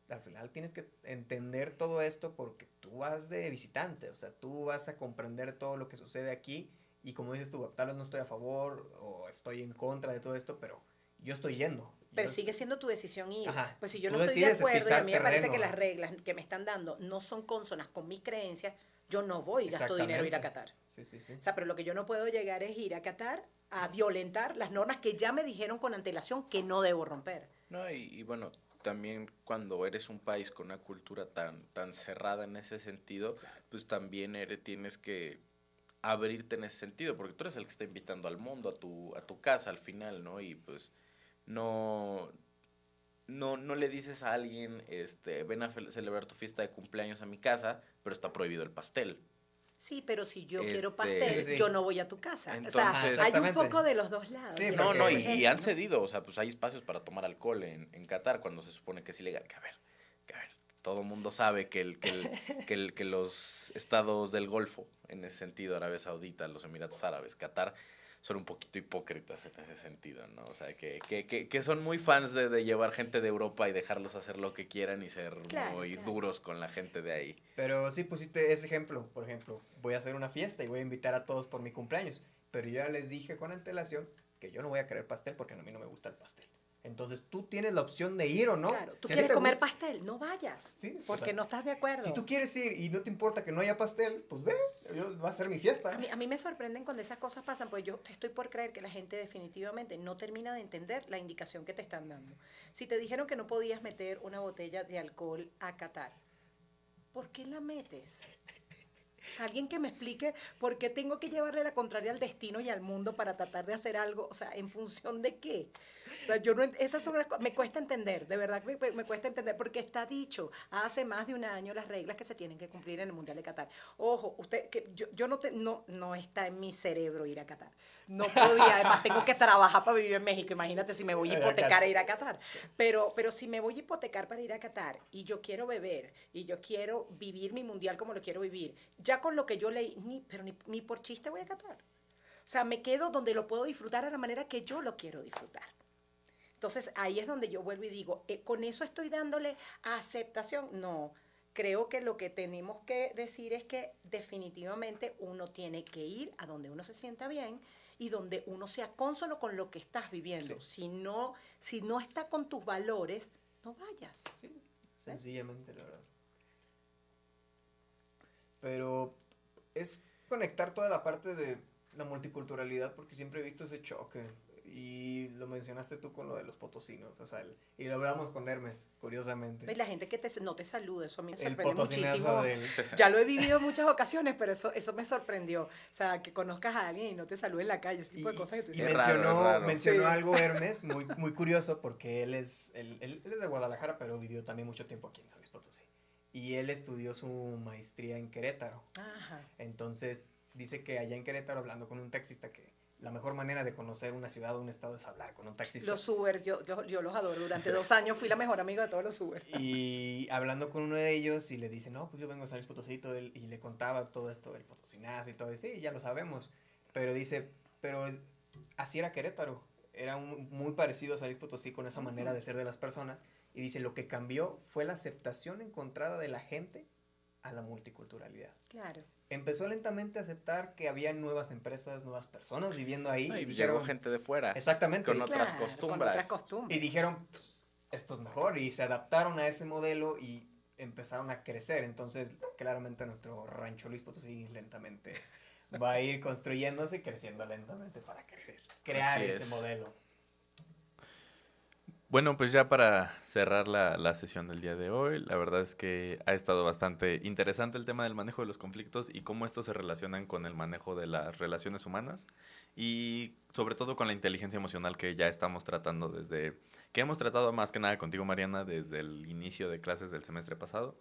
al final tienes que entender todo esto porque tú vas de visitante, o sea, tú vas a comprender todo lo que sucede aquí, y como dices tú, tal vez no estoy a favor o estoy en contra de todo esto, pero yo estoy yendo. Pero sigue siendo tu decisión ir. Ajá, Pues si yo tú no estoy de decides acuerdo y pisar a mí me parece terreno. que las reglas que me están dando no son consonas con mis creencias, yo no voy y gasto dinero a ir a Qatar. Sí. O sea, pero lo que yo no puedo llegar es ir a Qatar a violentar las normas que ya me dijeron con antelación que no debo romper. No, y bueno, también cuando eres un país con una cultura tan cerrada en ese sentido, pues también tienes que abrirte en ese sentido, porque tú eres el que está invitando al mundo a tu casa al final, ¿no? Y pues no le dices a alguien, ven a celebrar tu fiesta de cumpleaños a mi casa, pero está prohibido el pastel. Sí, pero si yo quiero pastel, Sí. yo no voy a tu casa. Entonces, o sea, hay un poco de los dos lados. Sí, No, porque- y han cedido, o sea, pues hay espacios para tomar alcohol en Qatar cuando se supone que es ilegal. Que a ver, todo el mundo sabe que los estados del Golfo, en ese sentido, Arabia Saudita, los Emiratos Árabes, Qatar, son un poquito hipócritas en ese sentido, ¿no? O sea, que son muy fans de llevar gente de Europa y dejarlos hacer lo que quieran y ser Claro, muy claro. duros con la gente de ahí. Pero sí pusiste ese ejemplo, por ejemplo, voy a hacer una fiesta y voy a invitar a todos por mi cumpleaños, pero yo ya les dije con antelación que yo no voy a querer pastel porque a mí no me gusta el pastel. Entonces tú tienes la opción de ir o no. Claro, tú Si a ti quieres te comer gusta- pastel, no vayas, Sí, o porque sea, no estás de acuerdo. Si tú quieres ir y no te importa que no haya pastel, pues ve, va a ser mi fiesta. A mí me sorprenden cuando esas cosas pasan, pues yo estoy por creer que la gente definitivamente no termina de entender la indicación que te están dando. Si te dijeron que no podías meter una botella de alcohol a Qatar, ¿por qué la metes? O sea, alguien que me explique por qué tengo que llevarle la contraria al destino y al mundo para tratar de hacer algo, o sea, ¿en función de qué? O sea, yo no, esas son las cosas, me cuesta entender, de verdad que me cuesta entender, porque está dicho hace más de un año las reglas que se tienen que cumplir en el Mundial de Qatar. Ojo, usted, que yo no está en mi cerebro ir a Qatar. No podía, además tengo que trabajar para vivir en México, imagínate si me voy a hipotecar a ir a Qatar. Pero si me voy a hipotecar para ir a Qatar y yo quiero beber y yo quiero vivir mi mundial como lo quiero vivir, ya con lo que yo leí, ni por chiste voy a Qatar. O sea, me quedo donde lo puedo disfrutar a la manera que yo lo quiero disfrutar. Entonces ahí es donde yo vuelvo y digo, ¿con eso estoy dándole aceptación? No. Creo que lo que tenemos que decir es que definitivamente uno tiene que ir a donde uno se sienta bien y donde uno sea cónsono con lo que estás viviendo. Sí. Si no está con tus valores, no vayas. Sí, sencillamente, la verdad. Pero es conectar toda la parte de la multiculturalidad, porque siempre he visto ese choque. Y lo mencionaste tú con lo de los potosinos, o sea, y lo hablamos con Hermes, curiosamente. Y la gente que no te saluda, eso a mí me El sorprende potosinazo muchísimo. del... Ya lo he vivido en muchas ocasiones, pero eso me sorprendió. O sea, que conozcas a alguien y no te salude en la calle, ese tipo de cosas que tú Y dices. Es raro, es raro. mencionó Sí. algo Hermes muy curioso, porque él es de Guadalajara, pero vivió también mucho tiempo aquí en San Luis Potosí. Y él estudió su maestría en Querétaro. Ajá. Entonces, dice que allá en Querétaro, hablando con un taxista, que la mejor manera de conocer una ciudad o un estado es hablar con un taxista. Los Uber, yo los adoro. Durante 2 años fui la mejor amiga de todos los Uber. Y hablando con uno de ellos y le dice, no, pues yo vengo de San Luis Potosí y le contaba todo esto del potosinazo y todo, y sí, ya lo sabemos. Pero dice, pero así era Querétaro, era muy parecido a San Luis Potosí con esa manera de ser de las personas. Y dice, lo que cambió fue la aceptación encontrada de la gente a la multiculturalidad. Claro. Empezó lentamente a aceptar que había nuevas empresas, nuevas personas viviendo ahí. Y y llegó dijeron, gente de fuera. exactamente. Con otras Claro, costumbres. Con otras costumbres. Y dijeron, pues, esto es mejor. Y se adaptaron a ese modelo y empezaron a crecer. Entonces, claramente nuestro rancho Luis Potosí lentamente va a ir construyéndose y creciendo lentamente para crecer. Crear Así ese es. modelo. Bueno, pues ya para cerrar la sesión del día de hoy, la verdad es que ha estado bastante interesante el tema del manejo de los conflictos y cómo estos se relacionan con el manejo de las relaciones humanas y sobre todo con la inteligencia emocional que ya estamos tratando que hemos tratado más que nada contigo, Mariana, desde el inicio de clases del semestre pasado.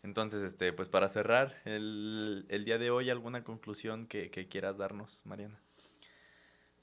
Entonces, pues para cerrar el día de hoy, ¿alguna conclusión que quieras darnos, Mariana?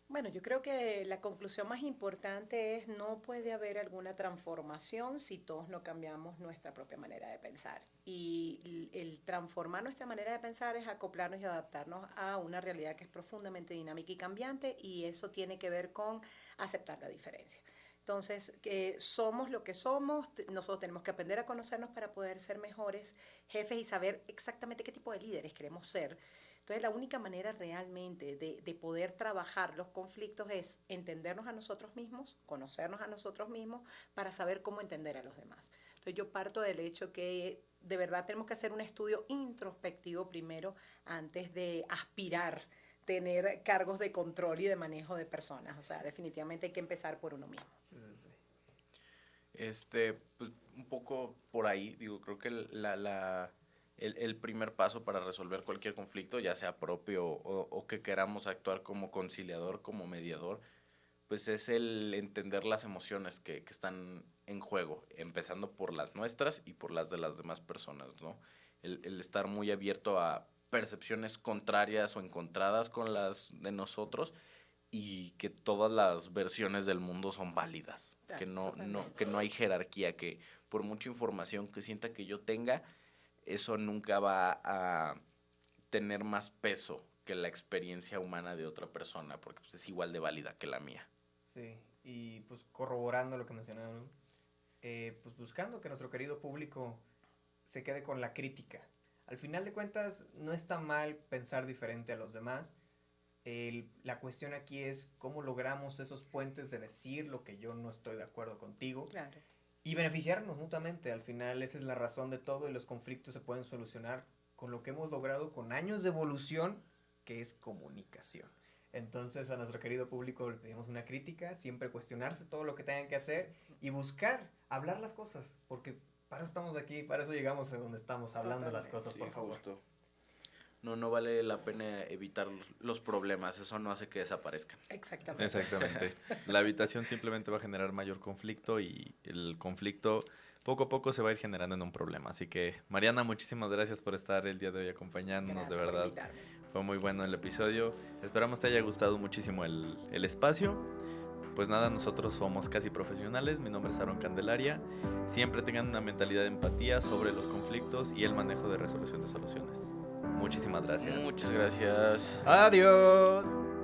Bueno, yo creo que la conclusión más importante es no puede haber alguna transformación si todos no cambiamos nuestra propia manera de pensar. Y el transformar nuestra manera de pensar es acoplarnos y adaptarnos a una realidad que es profundamente dinámica y cambiante y eso tiene que ver con aceptar la diferencia. Entonces, que somos lo que somos, nosotros tenemos que aprender a conocernos para poder ser mejores jefes y saber exactamente qué tipo de líderes queremos ser. Entonces, la única manera realmente de poder trabajar los conflictos es entendernos a nosotros mismos, conocernos a nosotros mismos, para saber cómo entender a los demás. Entonces, yo parto del hecho que de verdad tenemos que hacer un estudio introspectivo primero antes de aspirar tener cargos de control y de manejo de personas. O sea, definitivamente hay que empezar por uno mismo. Sí. Pues un poco por ahí, digo, creo que el primer paso para resolver cualquier conflicto, ya sea propio o que queramos actuar como conciliador, como mediador, pues es el entender las emociones que están en juego, empezando por las nuestras y por las de las demás personas, ¿no? El estar muy abierto a percepciones contrarias o encontradas con las de nosotros y que todas las versiones del mundo son válidas, Claro, que no hay jerarquía, que por mucha información que sienta que yo tenga, eso nunca va a tener más peso que la experiencia humana de otra persona, porque pues, es igual de válida que la mía. Sí, y pues corroborando lo que mencionaron, pues buscando que nuestro querido público se quede con la crítica. Al final de cuentas, no está mal pensar diferente a los demás. La cuestión aquí es cómo logramos esos puentes de decir lo que yo no estoy de acuerdo contigo. Claro. Y beneficiarnos mutuamente. Al final esa es la razón de todo y los conflictos se pueden solucionar con lo que hemos logrado con años de evolución, que es comunicación. Entonces a nuestro querido público le pedimos una crítica, siempre cuestionarse todo lo que tengan que hacer y buscar, hablar las cosas, porque para eso estamos aquí, para eso llegamos a donde estamos, hablando las cosas, Sí, por favor. justo. No vale la pena evitar los problemas, eso no hace que desaparezcan. Exactamente. Exactamente. La evitación simplemente va a generar mayor conflicto y el conflicto poco a poco se va a ir generando en un problema. Así que, Mariana, muchísimas gracias por estar el día de hoy acompañándonos, Gracias de por verdad. invitarme. Fue muy bueno el episodio. Esperamos te haya gustado muchísimo el espacio. Pues nada, nosotros somos Casi Profesionales. Mi nombre es Aaron Candelaria. Siempre tengan una mentalidad de empatía sobre los conflictos y el manejo de resolución de soluciones. Muchísimas gracias. Muchas gracias. Adiós.